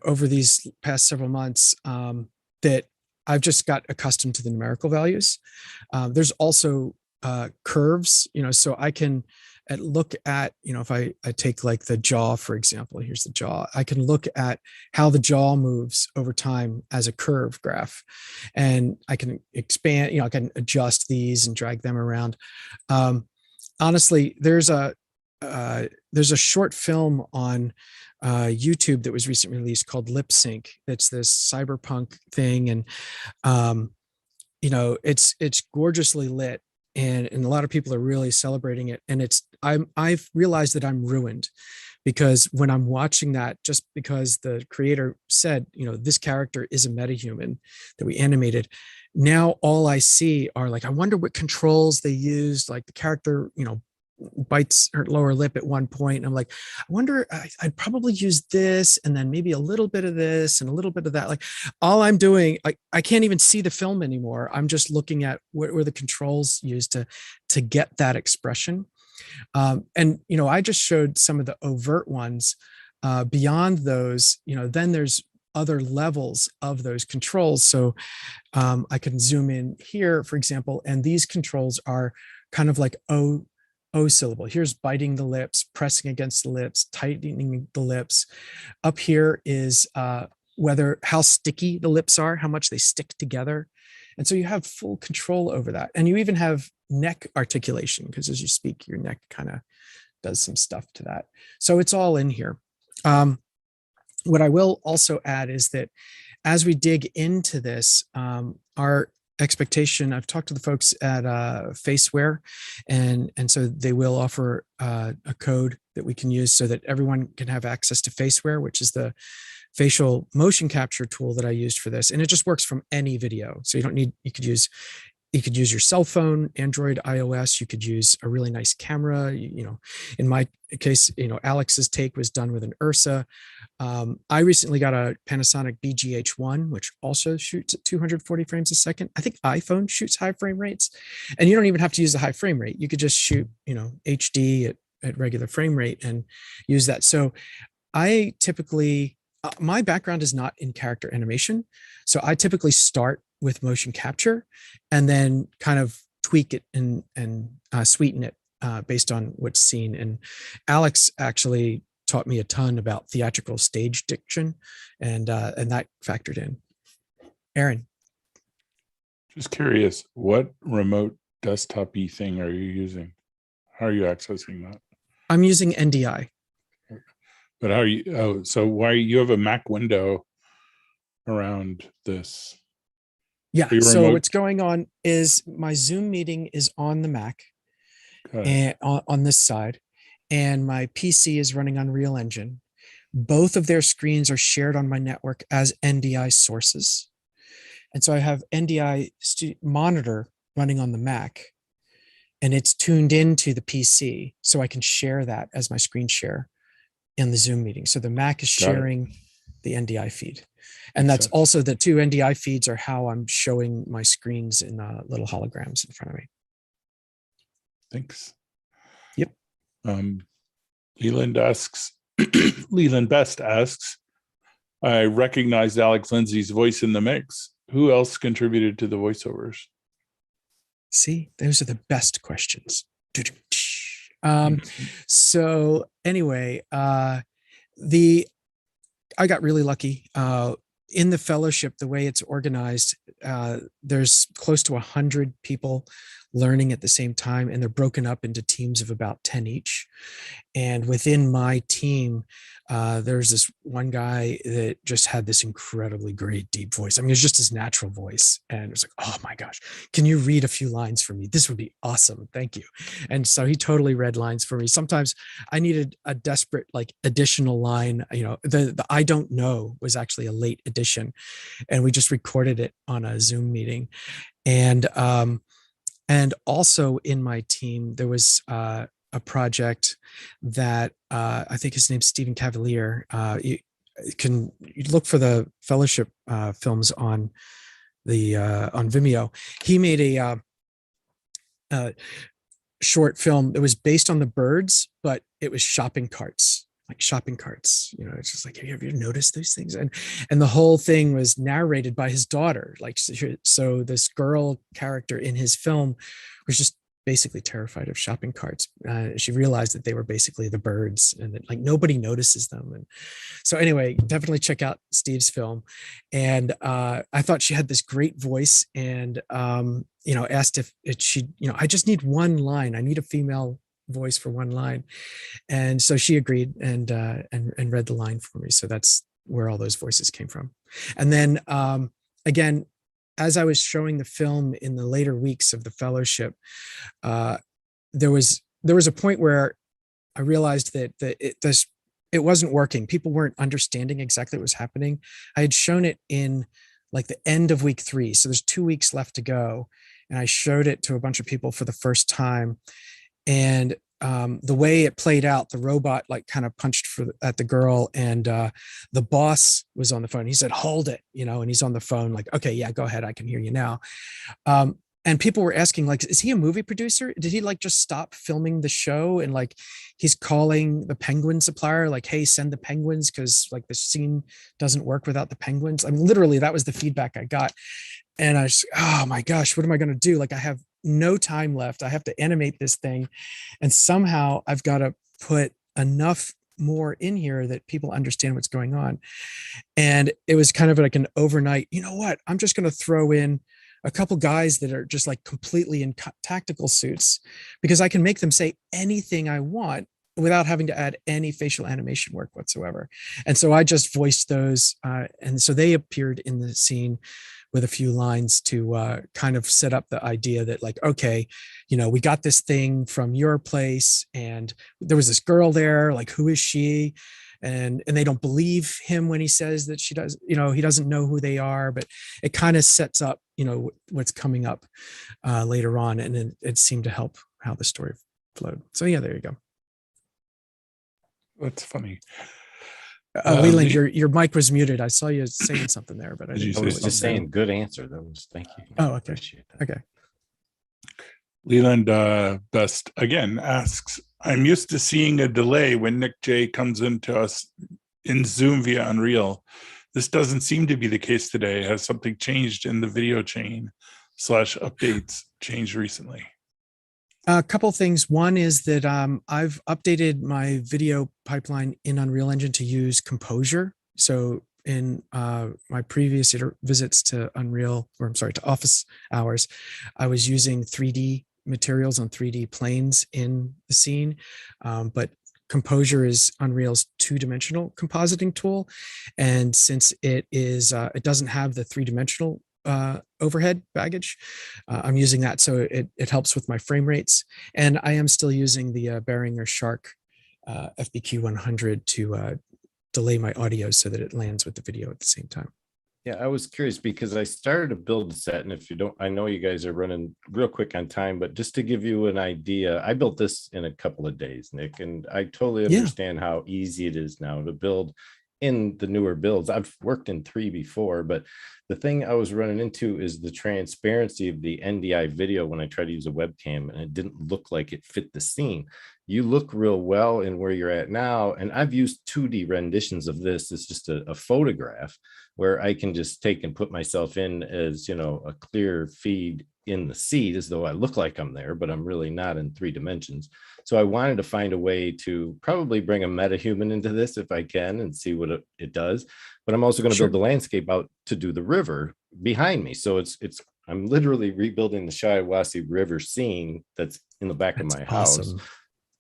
over these past several months that I've just got accustomed to the numerical values. There's also curves, so I can look at, if I take like the jaw, for example, here's the jaw. I can look at how the jaw moves over time as a curve graph, and I can expand, I can adjust these and drag them around. Honestly, there's a short film on YouTube that was recently released called Lip Sync. It's this cyberpunk thing, and it's gorgeously lit, and a lot of people are really celebrating it. And I've realized that I'm ruined, because when I'm watching that, just because the creator said, this character is a metahuman that we animated, now all I see are like, I wonder what controls they used. Like the character, bites her lower lip at one point, and I'm like, I wonder, I'd probably use this, and then maybe a little bit of this and a little bit of that. Like, all I'm doing, I can't even see the film anymore. I'm just looking at what were the controls used to get that expression. And I just showed some of the overt ones. Beyond those, then there's other levels of those controls. So I can zoom in here, for example, and these controls are kind of like O syllable. Here's biting the lips, pressing against the lips, tightening the lips. Up here is how sticky the lips are, how much they stick together. And so you have full control over that. And you even have neck articulation, because as you speak, your neck kind of does some stuff to that. So it's all in here. What I will also add is that as we dig into this, our expectation. I've talked to the folks at Faceware, and so they will offer a code that we can use so that everyone can have access to Faceware, which is the facial motion capture tool that I used for this. And it just works from any video. So you don't need, you could use your cell phone, Android, iOS. You could use a really nice camera. You know, in my case, you know, Alex's take was done with an Ursa. I recently got a Panasonic BGH1, which also shoots at 240 frames a second. I think iPhone shoots high frame rates, and you don't even have to use a high frame rate. You could just shoot, you know, HD at regular frame rate and use that. So I typically, my background is not in character animation. So I typically start with motion capture and then kind of tweak it and sweeten it based on what's seen. And Alex actually taught me a ton about theatrical stage diction, and that factored in. Aaron. Just curious, what remote desktop-y thing are you using? How are you accessing that? I'm using NDI. But how are you, oh, so why you have a Mac window around this? Yeah, so what's going on is my Zoom meeting is on the Mac and on this side, and my PC is running Unreal Engine. Both of their screens are shared on my network as NDI sources. And so I have NDI monitor running on the Mac, and it's tuned into the PC, so I can share that as my screen share in the Zoom meeting. So the Mac is sharing the NDI feed. And that's also the two NDI feeds are how I'm showing my screens in little holograms in front of me. Thanks. Yep. Leland Best asks, I recognized Alex Lindsay's voice in the mix. Who else contributed to the voiceovers? See, those are the best questions. So anyway, I got really lucky. In the fellowship, the way it's organized, there's close to 100 people learning at the same time, and they're broken up into teams of about 10 each. And within my team, there's this one guy that just had this incredibly great deep voice. I mean, it's just his natural voice. And it was like, oh my gosh, can you read a few lines for me? This would be awesome. Thank you. And so he totally read lines for me. Sometimes I needed a desperate, like, additional line. You know, the I don't know was actually a late addition, and we just recorded it on a Zoom meeting. And also in my team, there was a project that I think his name's Stephen Cavalier. You look for the fellowship films on Vimeo. He made a short film that was based on the birds, but it was shopping carts. Like shopping carts, you know, it's just like, have you noticed those things? And the whole thing was narrated by his daughter. Like, so this girl character in his film was just basically terrified of shopping carts. She realized that they were basically the birds, and that, like, nobody notices them. And so anyway, definitely check out Steve's film. And I thought she had this great voice, and you know, asked if she, you know, I just need one line. I need a female voice for one line. And so she agreed and read the line for me. So that's where all those voices came from. And then again, as I was showing the film in the later weeks of the fellowship, there was a point where I realized that it wasn't working. People weren't understanding exactly what was happening. I had shown it in like the end of week 3. So there's 2 weeks left to go. And I showed it to a bunch of people for the first time. And the way it played out, the robot like kind of punched at the girl, and the boss was on the phone. He said, hold it, you know, and he's on the phone like, okay, yeah, go ahead. I can hear you now. And people were asking, like, is he a movie producer? Did he like just stop filming the show? And like, he's calling the penguin supplier, like, hey, send the penguins, because like the scene doesn't work without the penguins. I mean, literally, that was the feedback I got. And I was, oh my gosh, what am I going to do? Like, I have no time left. I have to animate this thing. And somehow I've got to put enough more in here that people understand what's going on. And it was kind of like an overnight, you know what, I'm just going to throw in a couple guys that are just like completely in tactical suits, because I can make them say anything I want without having to add any facial animation work whatsoever. And so I just voiced those. And so they appeared in the scene with a few lines to kind of set up the idea that like, okay, we got this thing from your place and there was this girl there, like, who is she? And they don't believe him when he says that she does, he doesn't know who they are, but it kind of sets up, what's coming up later on. And it seemed to help how the story flowed. So yeah, there you go. That's funny. Leland, your mic was muted. I saw you saying something there, but I was just saying good answer. That was, thank you. Oh, okay. Okay. Leland Best again asks, I'm used to seeing a delay when Nick J comes into us in Zoom via Unreal. This doesn't seem to be the case today. Has something changed in the video chain / updates changed recently? A couple things. One is that I've updated my video pipeline in Unreal Engine to use Composure. So in my previous visits to to office hours, I was using 3D materials on 3D planes in the scene, but Composure is Unreal's two-dimensional compositing tool, and since it doesn't have the three-dimensional overhead baggage, I'm using that, so it helps with my frame rates. And I am still using the Behringer Shark FBQ 100 to delay my audio so that it lands with the video at the same time. Yeah, I was curious because I started a build set, and if you don't, I know you guys are running real quick on time, but just to give you an idea, I built this in a couple of days, Nick, and I totally understand how easy it is now to build in the newer builds. I've worked in 3 before, but the thing I was running into is the transparency of the NDI video when I tried to use a webcam, and it didn't look like it fit the scene. You look real well in where you're at now, and I've used 2D renditions of this. It's just a photograph where I can just take and put myself in as, a clear feed in the seat as though I look like I'm there, but I'm really not in 3 dimensions. So I wanted to find a way to probably bring a metahuman into this if I can and see what it does. But I'm also going to build the landscape out to do the river behind me. So I'm literally rebuilding the Shiawassee River scene that's in the back of my house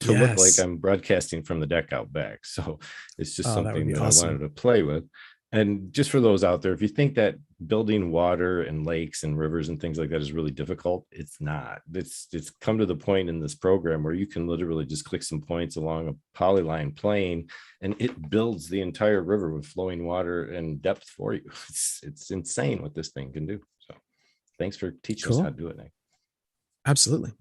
to look like I'm broadcasting from the deck out back. So it's just something that I wanted to play with. And just for those out there, if you think that building water and lakes and rivers and things like that is really difficult, it's not. It's come to the point in this program where you can literally just click some points along a polyline plane and it builds the entire river with flowing water and depth for you. It's insane what this thing can do. So thanks for teaching us how to do it, Nick. Absolutely.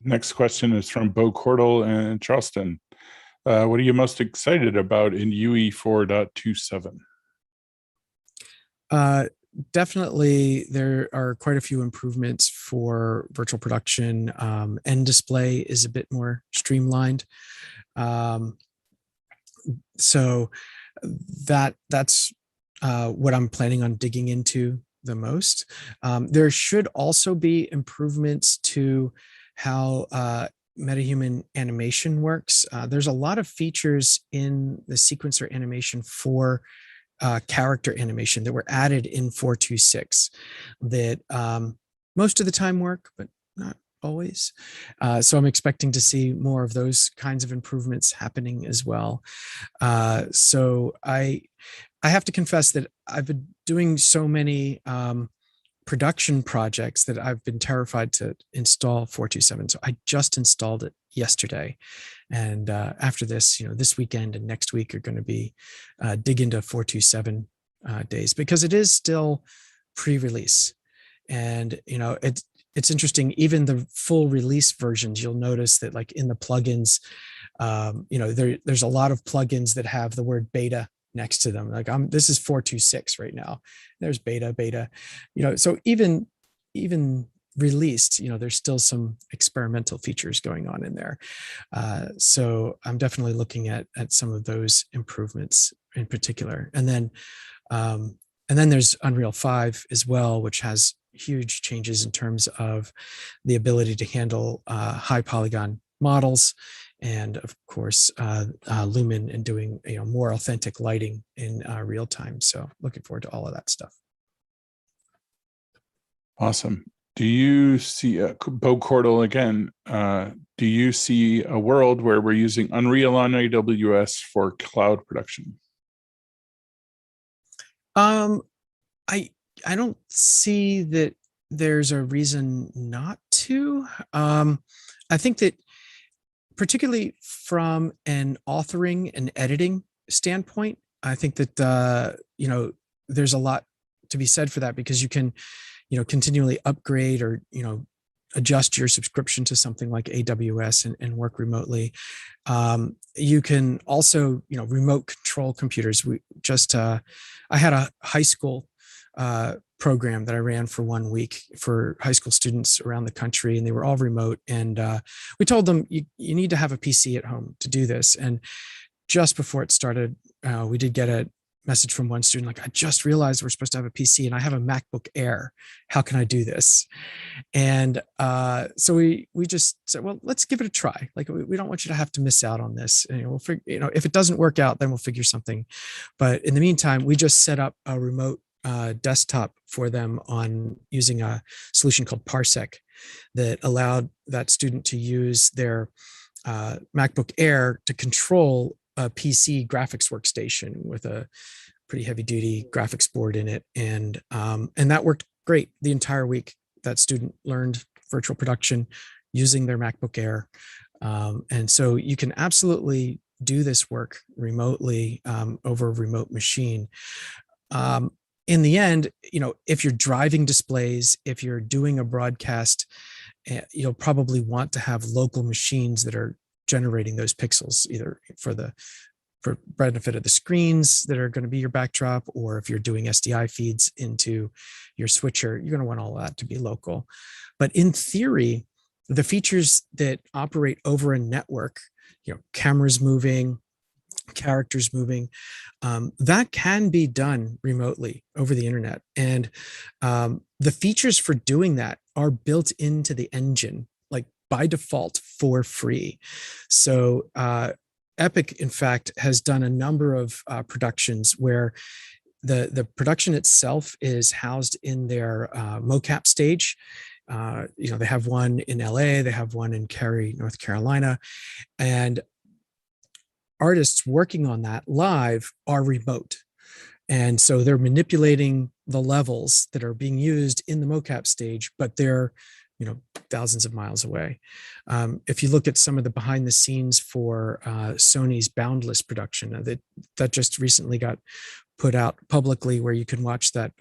Next question is from Bo Cordell in Charleston. What are you most excited about in UE 4.27? Definitely, there are quite a few improvements for virtual production. End display is a bit more streamlined. So that's what I'm planning on digging into the most. There should also be improvements to how Metahuman animation works. There's a lot of features in the sequencer animation for character animation that were added in 4.26 that most of the time work, but not always. So I'm expecting to see more of those kinds of improvements happening as well. So I have to confess that I've been doing so many production projects that I've been terrified to install 4.27. So I just installed it yesterday. And after this, this weekend and next week are going to be dig into 4.27 days, because it is still pre-release. And, it's interesting, even the full release versions, you'll notice that like in the plugins, there's a lot of plugins that have the word beta next to them. Like this is 4.26 right now. There's beta, so even released, there's still some experimental features going on in there. So I'm definitely looking at some of those improvements in particular. And then there's Unreal 5 as well, which has huge changes in terms of the ability to handle high polygon models, and of course Lumen, and doing more authentic lighting in real time. So looking forward to all of that stuff. Awesome. Do you see Bo Cordell again? Do you see a world where we're using Unreal on AWS for cloud production? Um, I don't see that there's a reason not to. I think that particularly from an authoring and editing standpoint, I think that there's a lot to be said for that, because you can continually upgrade or adjust your subscription to something like AWS and work remotely. You can also remote control computers. I had a high school program that I ran for 1 week for high school students around the country, and they were all remote. And we told them you need to have a PC at home to do this. And just before it started, we did get a message from one student like, I just realized we're supposed to have a PC and I have a MacBook Air. How can I do this? And so we just said, well, let's give it a try. Like, we don't want you to have to miss out on this. And we'll figure, if it doesn't work out, then we'll figure something. But in the meantime, we just set up a remote desktop for them on using a solution called Parsec that allowed that student to use their MacBook Air to control a PC graphics workstation with a pretty heavy duty graphics board in it. And that worked great the entire week. That student learned virtual production using their MacBook Air. And so you can absolutely do this work remotely over a remote machine. In the end, if you're driving displays, if you're doing a broadcast, you'll probably want to have local machines that are generating those pixels, either for benefit of the screens that are going to be your backdrop, or if you're doing SDI feeds into your switcher, you're going to want all that to be local. But in theory, the features that operate over a network, cameras moving, characters moving, that can be done remotely over the internet. And the features for doing that are built into the engine, like by default, for free. So Epic, in fact, has done a number of productions where the production itself is housed in their mocap stage. They have one in LA, they have one in Cary, North Carolina, and artists working on that live are remote. And so they're manipulating the levels that are being used in the mocap stage, but they're thousands of miles away. If you look at some of the behind the scenes for Sony's Boundless production that just recently got put out publicly, where you can watch that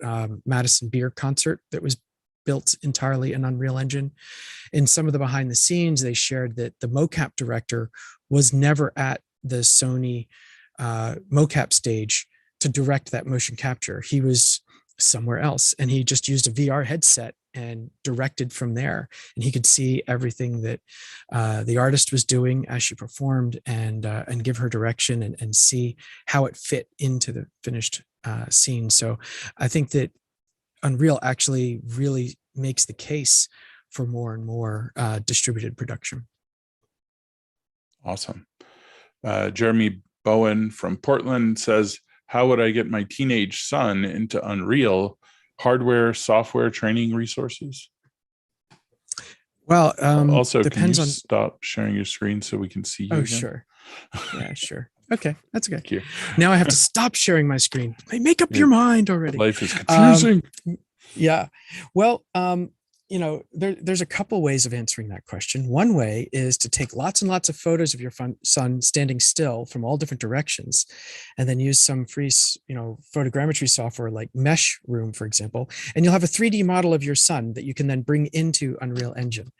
Madison Beer concert that was built entirely in Unreal Engine. In some of the behind the scenes, they shared that the mocap director was never at the Sony mocap stage to direct that motion capture. He was somewhere else, and he just used a VR headset and directed from there. And he could see everything that the artist was doing as she performed, and give her direction and see how it fit into the finished scene. So I think that Unreal actually really makes the case for more and more distributed production. Awesome. Jeremy Bowen from Portland says, how would I get my teenage son into Unreal? Hardware, software, training resources? Well, also, depends can you on stop sharing your screen so we can see you? Oh, again? sure. Yeah, sure. Okay, that's okay. Thank you. Now I have to stop sharing my screen. Make up your mind already. Life is confusing. Yeah. Well, there's a couple ways of answering that question. One way is to take lots and lots of photos of your son standing still from all different directions, and then use some free, photogrammetry software like Mesh Room, for example, and you'll have a 3D model of your son that you can then bring into Unreal Engine.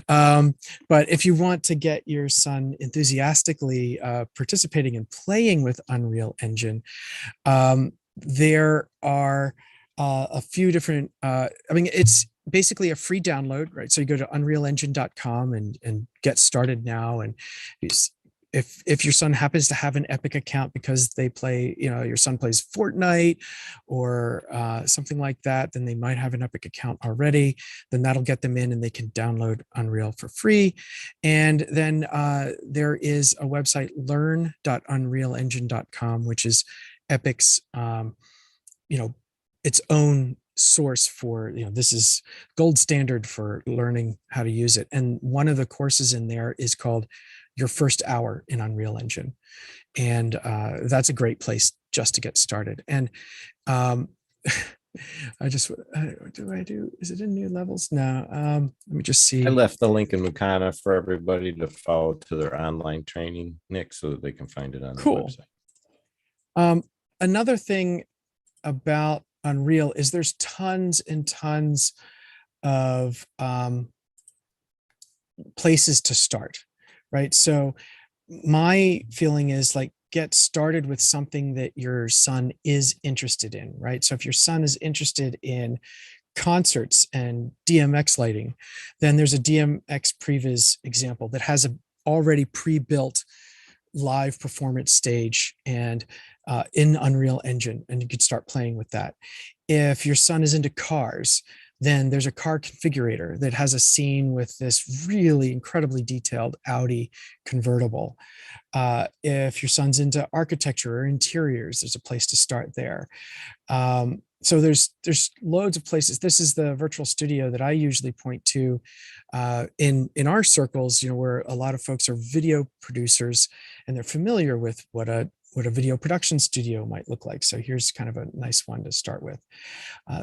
But if you want to get your son enthusiastically participating and playing with Unreal Engine, there are a few different, it's basically a free download, right? So you go to unrealengine.com and get started now. And if your son happens to have an Epic account because they play, your son plays Fortnite or something like that, then they might have an Epic account already. Then that'll get them in and they can download Unreal for free. And then there is a website, learn.unrealengine.com, which is Epic's, its own source for, this is gold standard for learning how to use it. And one of the courses in there is called Your First Hour in Unreal Engine. And that's a great place just to get started. And is it in new levels? No. Let me just see. I left the link in Mukana for everybody to follow to their online training, Nick, so that they can find it on the website. Another thing about Unreal is there's tons and tons of places to start, right? So my feeling is like, get started with something that your son is interested in, right? So if your son is interested in concerts and DMX lighting, then there's a DMX previs example that has a already pre-built live performance stage and in Unreal Engine, and you could start playing with that. If your son is into cars, then there's a car configurator that has a scene with this really incredibly detailed Audi convertible. If your son's into architecture or interiors, there's a place to start there. So there's loads of places. This is the virtual studio that I usually point to in our circles, where a lot of folks are video producers and they're familiar with what a video production studio might look like. So here's kind of a nice one to start with.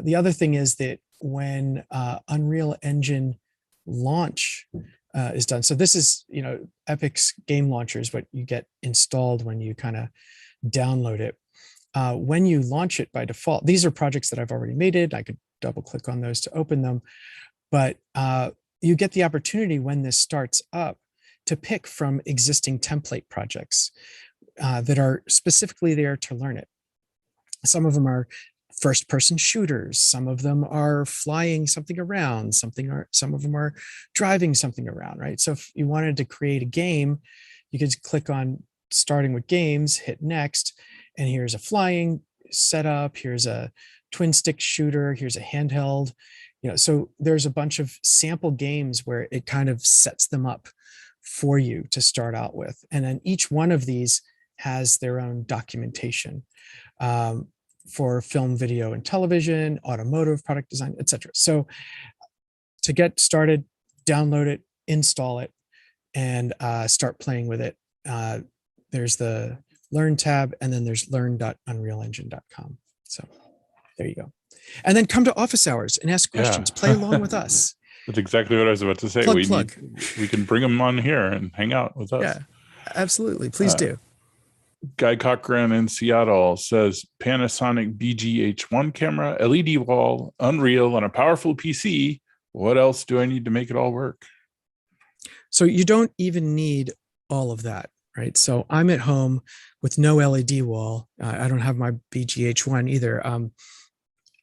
The other thing is that when Unreal Engine launch is done, so this is, Epic's game launcher is what you get installed when you kind of download it. When you launch it by default, these are projects that I've already made it. I could double click on those to open them, but you get the opportunity when this starts up to pick from existing template projects that are specifically there to learn it. Some of them are first-person shooters. Some of them are flying something around. Some of them are driving something around, right? So if you wanted to create a game, you could click on starting with games, hit next, and here's a flying setup. Here's a twin stick shooter. Here's a handheld. So there's a bunch of sample games where it kind of sets them up for you to start out with, and then each one of these has their own documentation for film, video, and television, automotive, product design, etc. So to get started, download it, install it, and start playing with it. There's the Learn tab, and then there's learn.unrealengine.com. So there you go. And then come to office hours and ask questions. Play along with us. That's exactly what I was about to say. We can bring them on here and hang out with us. Yeah, absolutely. Please do. Guy Cochran in Seattle says Panasonic BGH1 camera, LED wall, Unreal, and a powerful PC. What else do I need to make it all work? So you don't even need all of that, right? So I'm at home with no LED wall. I don't have my BGH1 either.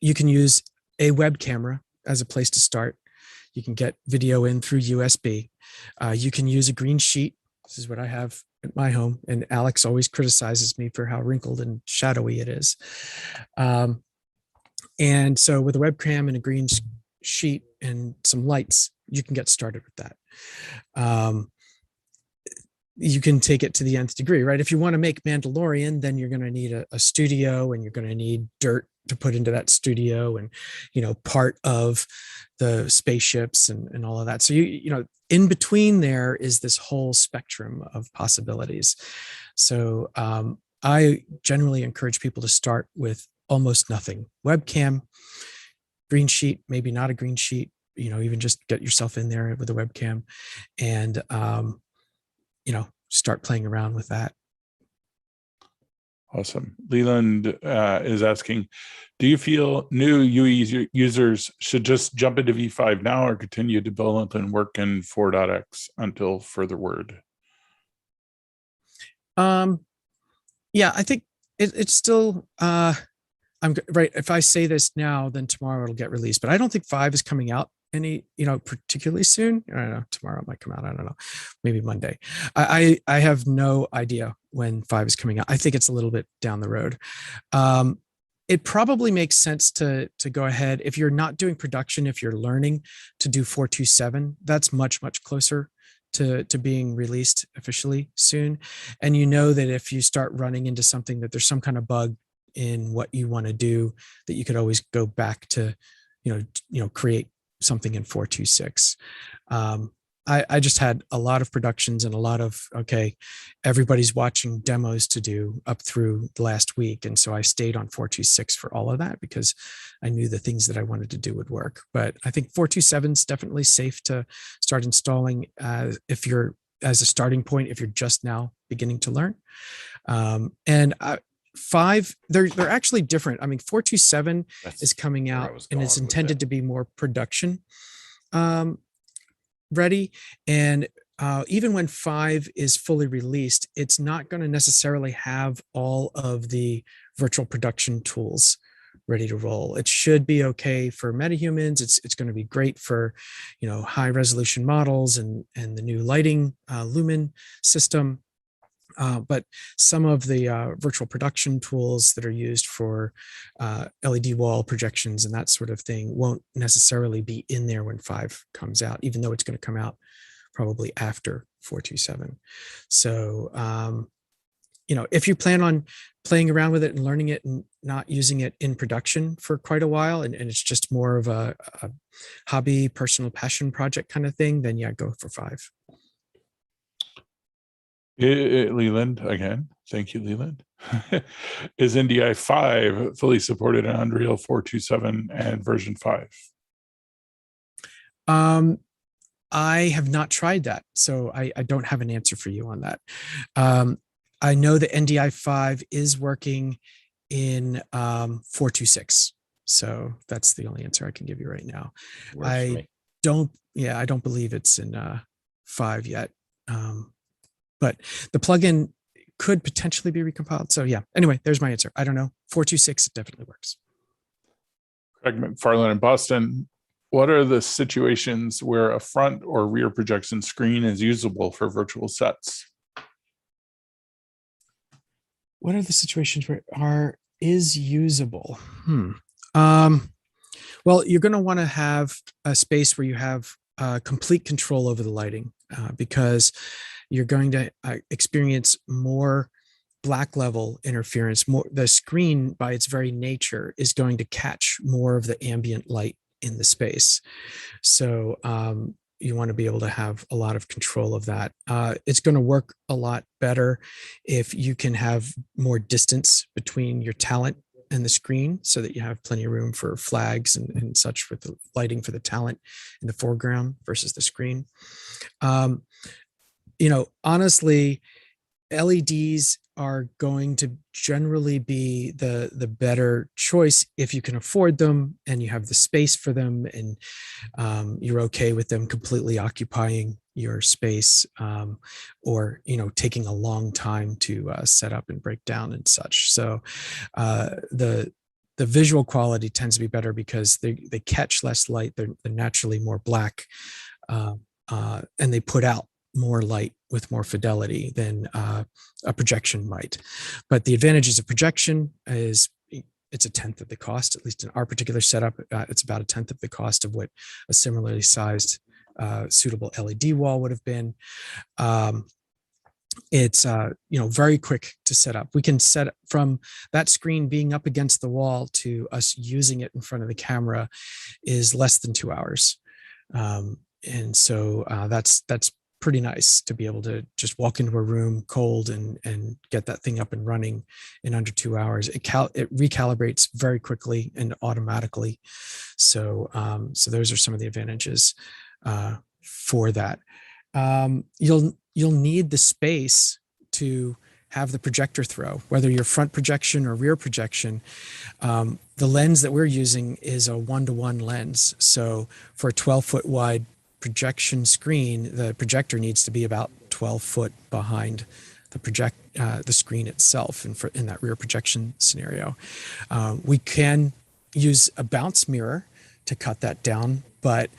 You can use a web camera as a place to start. You can get video in through USB. You can use a green sheet. This is what I have at my home, and Alex always criticizes me for how wrinkled and shadowy it is. And so with a webcam and a green sheet and some lights, you can get started with that. You can take it to the nth degree, right? If you want to make Mandalorian, then you're going to need a studio, and you're going to need dirt to put into that studio, and part of the spaceships and all of that. So in between there is this whole spectrum of possibilities. So I generally encourage people to start with almost nothing. Webcam, green sheet, maybe not a green sheet, even just get yourself in there with a webcam and start playing around with that. Awesome. Leland is asking, do you feel new UE users should just jump into V5 now or continue to develop and work in 4.x until further word? Yeah, I think it's still, I'm right. If I say this now, then tomorrow it'll get released, but I don't think 5 is coming out particularly soon. I don't know, tomorrow it might come out. I don't know, maybe Monday. I have no idea when 5 is coming out. I think it's a little bit down the road. It probably makes sense to go ahead, if you're not doing production, if you're learning, to do 4.2.7. That's much, much closer to being released officially soon. And that if you start running into something, that there's some kind of bug in what you want to do, that you could always go back to, create something in 4.2.6. I just had a lot of productions and a lot of, okay, everybody's watching demos to do up through the last week. And so I stayed on 426 for all of that because I knew the things that I wanted to do would work. But I think 427 is definitely safe to start installing if you're, as a starting point, if you're just now beginning to learn. And 5, they're actually different. I mean, 427 is coming out and it's intended to be more production ready. And even when 5 is fully released, it's not going to necessarily have all of the virtual production tools ready to roll. It should be okay for metahumans. It's going to be great for, you know, high resolution models and the new lighting Lumen system. But some of the virtual production tools that are used for LED wall projections and that sort of thing won't necessarily be in there when 5 comes out, even though it's going to come out probably after 427. So, you know, if you plan on playing around with it and learning it and not using it in production for quite a while, and it's just more of a hobby, personal passion project kind of thing, then yeah, go for 5. Leland, again, thank you, Leland. Is NDI 5 fully supported in Unreal 427 and version 5? I have not tried that, so I don't have an answer for you on that. I know that NDI 5 is working in 426, so that's the only answer I can give you right now. I don't believe it's in 5 yet. But the plugin could potentially be recompiled. So yeah, anyway, there's my answer. I don't know. 426, it definitely works. Craig McFarland in Boston. What are the situations where a front or rear projection screen is usable for virtual sets? What are the situations where is usable? Well, you're going to want to have a space where you have complete control over the lighting because you're going to experience more black level interference. The screen by its very nature is going to catch more of the ambient light in the space. So you want to be able to have a lot of control of that. It's going to work a lot better if you can have more distance between your talent and the screen so that you have plenty of room for flags and such with the lighting for the talent in the foreground versus the screen. You know, honestly, LEDs are going to generally be the better choice if you can afford them and you have the space for them and you're okay with them completely occupying your space or, you know, taking a long time to set up and break down and such. So the visual quality tends to be better because they catch less light. They're naturally more black and they put out more light with more fidelity than a projection might. But the advantages of projection is it's 1/10 of the cost, at least in our particular setup. It's about 1/10 of the cost of what a similarly sized suitable LED wall would have been. It's you know, very quick to set up. We can set from that screen being up against the wall to us using it in front of the camera is less than 2 hours. And so that's pretty nice to be able to just walk into a room cold and get that thing up and running in under 2 hours. It recalibrates very quickly and automatically. So so those are some of the advantages for that. You'll need the space to have the projector throw, whether you're front projection or rear projection. The lens that we're using is a 1-to-1 lens. So for a 12-foot wide projection screen, the projector needs to be about 12 foot behind the screen itself in that rear projection scenario. We can use a bounce mirror to cut that down, but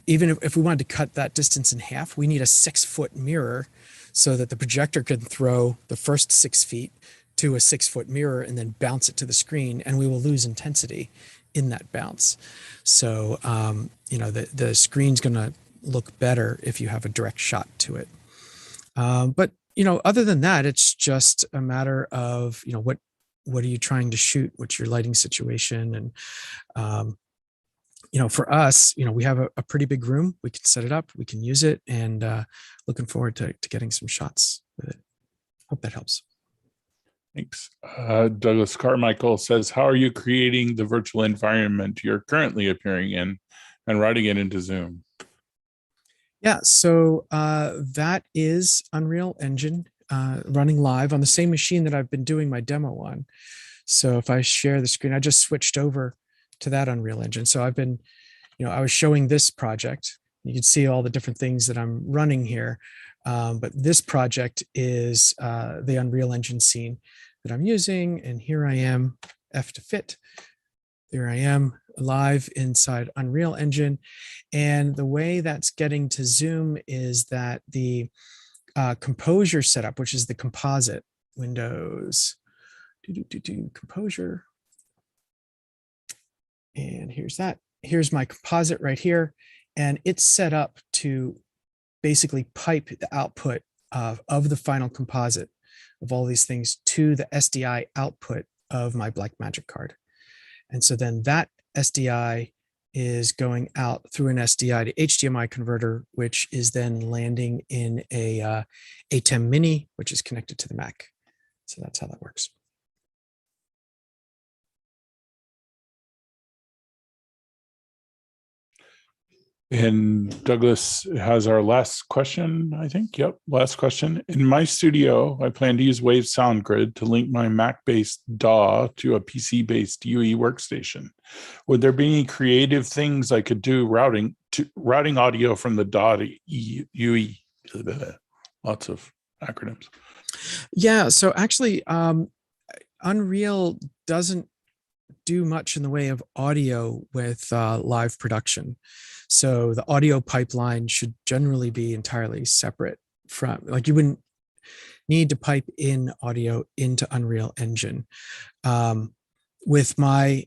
even if we wanted to cut that distance in half, we need a 6-foot mirror so that the projector can throw the first 6 feet to a 6-foot mirror and then bounce it to the screen, and we will lose intensity in that bounce. So, you know, the screen's going to look better if you have a direct shot to it. But, you know, other than that, it's just a matter of, you know, what are you trying to shoot? What's your lighting situation? And for us, we have a pretty big room. We can set it up, we can use it, and looking forward to getting some shots with it. Hope that helps. Thanks. Douglas Carmichael says, how are you creating the virtual environment you're currently appearing in and writing it into Zoom? Yeah, so that is Unreal Engine running live on the same machine that I've been doing my demo on. So if I share the screen, I just switched over to that Unreal Engine. So I've been, I was showing this project. You can see all the different things that I'm running here. But this project is the Unreal Engine scene that I'm using. And here I am, F to fit. There I am live inside Unreal Engine. And the way that's getting to Zoom is that the composure setup, which is the composite windows, composure. And here's that. Here's my composite right here. And it's set up to basically pipe the output of the final composite of all these things to the SDI output of my Blackmagic card. And so then that SDI is going out through an SDI to HDMI converter, which is then landing in a ATEM Mini, which is connected to the Mac. So that's how that works. And Douglas has our last question, I think. Yep, last question. In my studio, I plan to use Wave SoundGrid to link my Mac-based DAW to a PC-based UE workstation. Would there be any creative things I could do routing audio from the DAW to UE? Lots of acronyms. Yeah, so actually, Unreal doesn't do much in the way of audio with live production. So the audio pipeline should generally be entirely separate from, like, you wouldn't need to pipe in audio into Unreal Engine. With my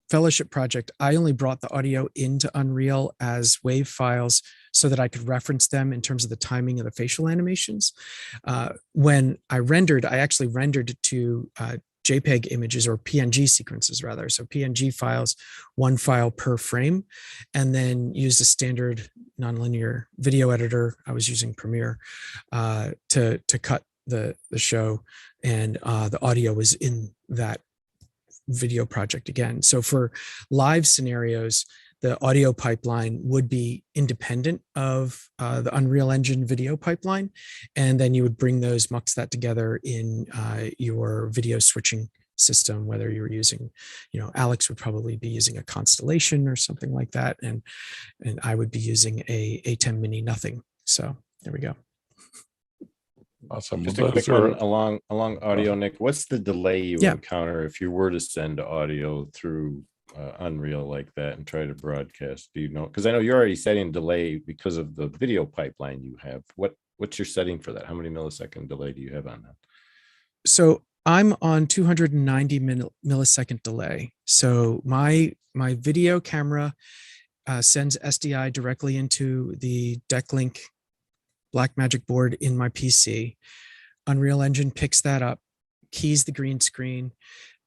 fellowship project, I only brought the audio into Unreal as WAV files so that I could reference them in terms of the timing of the facial animations. When I actually rendered to JPEG images, or PNG sequences rather. So PNG files, one file per frame, and then used a standard nonlinear video editor. I was using Premiere to cut the show, and the audio was in that video project again. So for live scenarios, the audio pipeline would be independent of the Unreal Engine video pipeline. And then you would bring those, mux that together in your video switching system, whether you're using, Alex would probably be using a Constellation or something like that. And I would be using a ATEM Mini nothing. So there we go. Awesome. Just a quick one along audio, Nick. What's the delay you encounter if you were to send audio through Unreal like that and try to broadcast? Do you know? Because I know you're already setting delay because of the video pipeline you have. What's your setting for that? How many millisecond delay do you have on that? So I'm on 290 millisecond delay. So my video camera sends SDI directly into the DeckLink Blackmagic board in my PC. Unreal Engine picks that up, keys the green screen,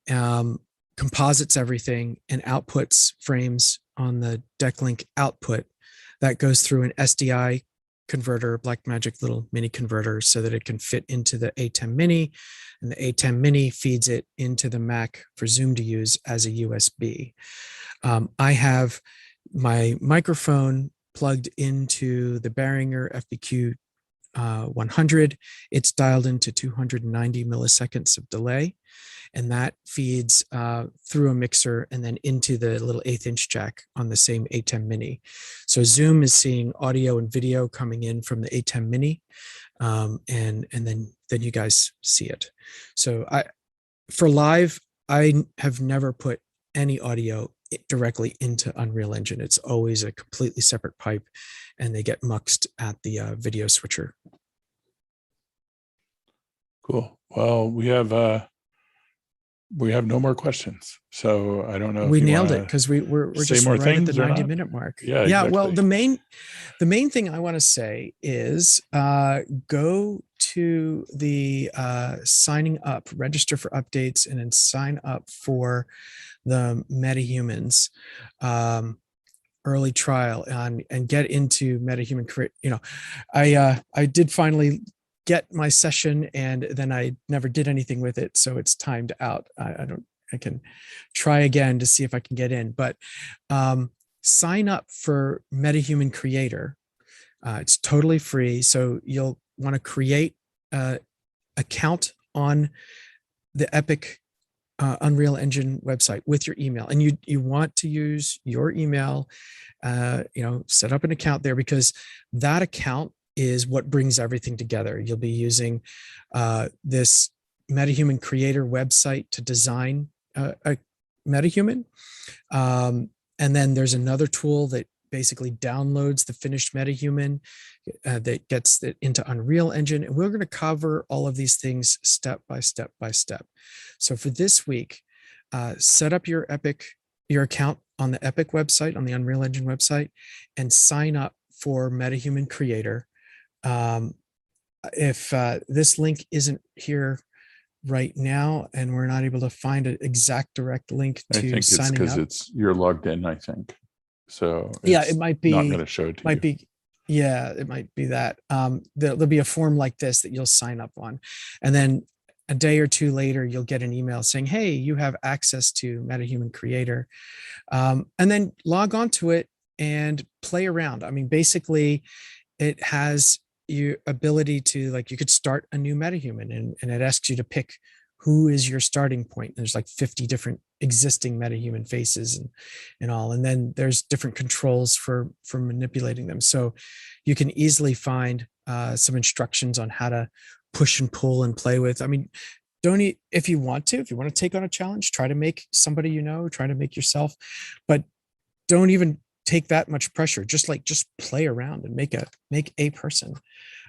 composites everything, and outputs frames on the DeckLink output. That goes through an SDI converter, Blackmagic little mini converter, so that it can fit into the ATEM Mini, and the ATEM Mini feeds it into the Mac for Zoom to use as a USB. I have my microphone plugged into the Behringer FBQ 100. It's dialed into 290 milliseconds of delay, and that feeds through a mixer and then into the little 1/8 inch jack on the same ATEM Mini. So Zoom is seeing audio and video coming in from the ATEM Mini, and then you guys see it. So for live, I have never put any audio directly into Unreal Engine. It's always a completely separate pipe, and they get muxed at the video switcher. Cool. Well, we have we have no more questions. So I don't know. We if you nailed it wanna because we're say just more right at the things or not? 90-minute mark. Yeah, Yeah. Well, exactly. the main thing I want to say is go to the signing up, register for updates, and then sign up for the Metahumans early trial and get into Metahuman. I did finally get my session, and then I never did anything with it, so it's timed out. I can try again to see if I can get in, but sign up for Metahuman Creator. It's totally free, so you'll want to create an account on the Epic Unreal Engine website with your email, and you want to use your email. Set up an account there, because that account is what brings everything together. You'll be using this Metahuman Creator website to design a Metahuman. And then there's another tool that basically downloads the finished Metahuman that gets it into Unreal Engine. And we're going to cover all of these things step by step by step. So for this week, set up your account on the Epic website, on the Unreal Engine website, and sign up for Metahuman Creator. If this link isn't here right now and we're not able to find an exact direct link to signing up. I think it's because you're logged in, I think. So yeah, it might be not going to show it to you. Yeah, it might be that. There'll be a form like this that you'll sign up on. And then a day or two later, you'll get an email saying, hey, you have access to Metahuman Creator. And then log on to it and play around. I mean, basically, it has your ability to, like, you could start a new Metahuman, and it asks you to pick who is your starting point. There's like 50 different existing Metahuman faces and all. And then there's different controls for manipulating them. So you can easily find some instructions on how to push and pull and play with. I mean, if you want to take on a challenge, try to make somebody, try to make yourself, but don't even take that much pressure. Just play around and make a person.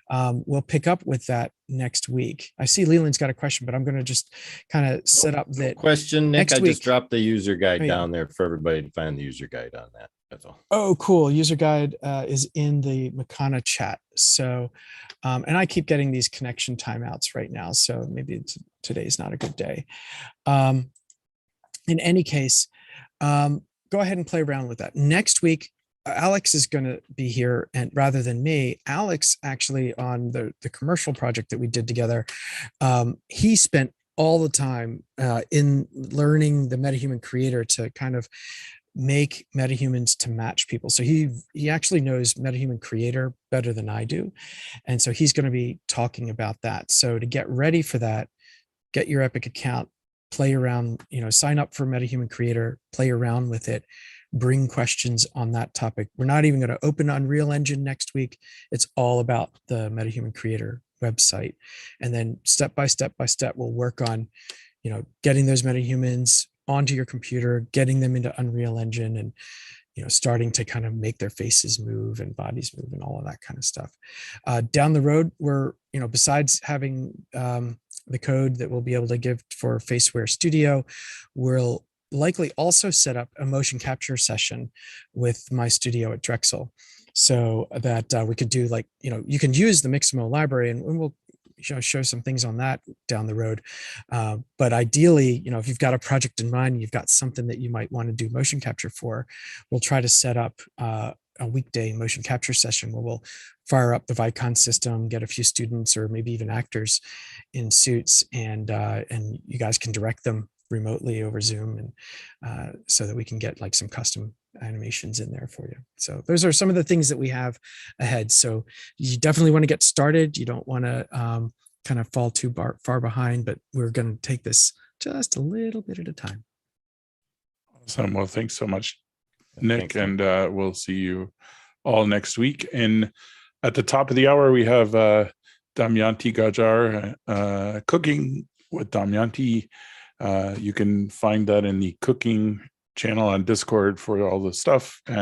We'll pick up with that next week. I see Leland's got a question, but I'm going to just kind of set up that question. Nick, I week, just dropped the user guide down there for everybody to find the user guide on that. That's all. Oh, cool. User guide is in the Mukana chat. So, and I keep getting these connection timeouts right now. So maybe today's not a good day. In any case, go ahead and play around with that. Next week, Alex is going to be here, and rather than me, Alex actually, on the commercial project that we did together, he spent all the time in learning the Metahuman Creator to kind of make Metahumans to match people. So he actually knows Metahuman Creator better than I do. And so he's going to be talking about that. So to get ready for that, get your Epic account, play around, sign up for Metahuman Creator, play around with it, bring questions on that topic. We're not even going to open Unreal Engine next week. It's all about the Metahuman Creator website. And then step by step, we'll work on, getting those Metahumans onto your computer, getting them into Unreal Engine, and, starting to kind of make their faces move and bodies move and all of that kind of stuff. Down the road, we're, besides having the code that we'll be able to give for Faceware Studio, we'll likely also set up a motion capture session with my studio at Drexel, so that we could do, like, you can use the Mixamo library, and we'll show some things on that down the road. But ideally, if you've got a project in mind, you've got something that you might want to do motion capture for, we'll try to set up a weekday motion capture session where we'll fire up the Vicon system, get a few students or maybe even actors in suits, and you guys can direct them remotely over Zoom, and so that we can get like some custom animations in there for you. So those are some of the things that we have ahead. So you definitely want to get started. You don't want to kind of fall too far behind, but we're going to take this just a little bit at a time. Awesome. Well, thanks so much, Nick, and we'll see you all next week. And at the top of the hour, we have Damayanti Gajar, Cooking with Damayanti. You can find that in the cooking channel on Discord for all the stuff.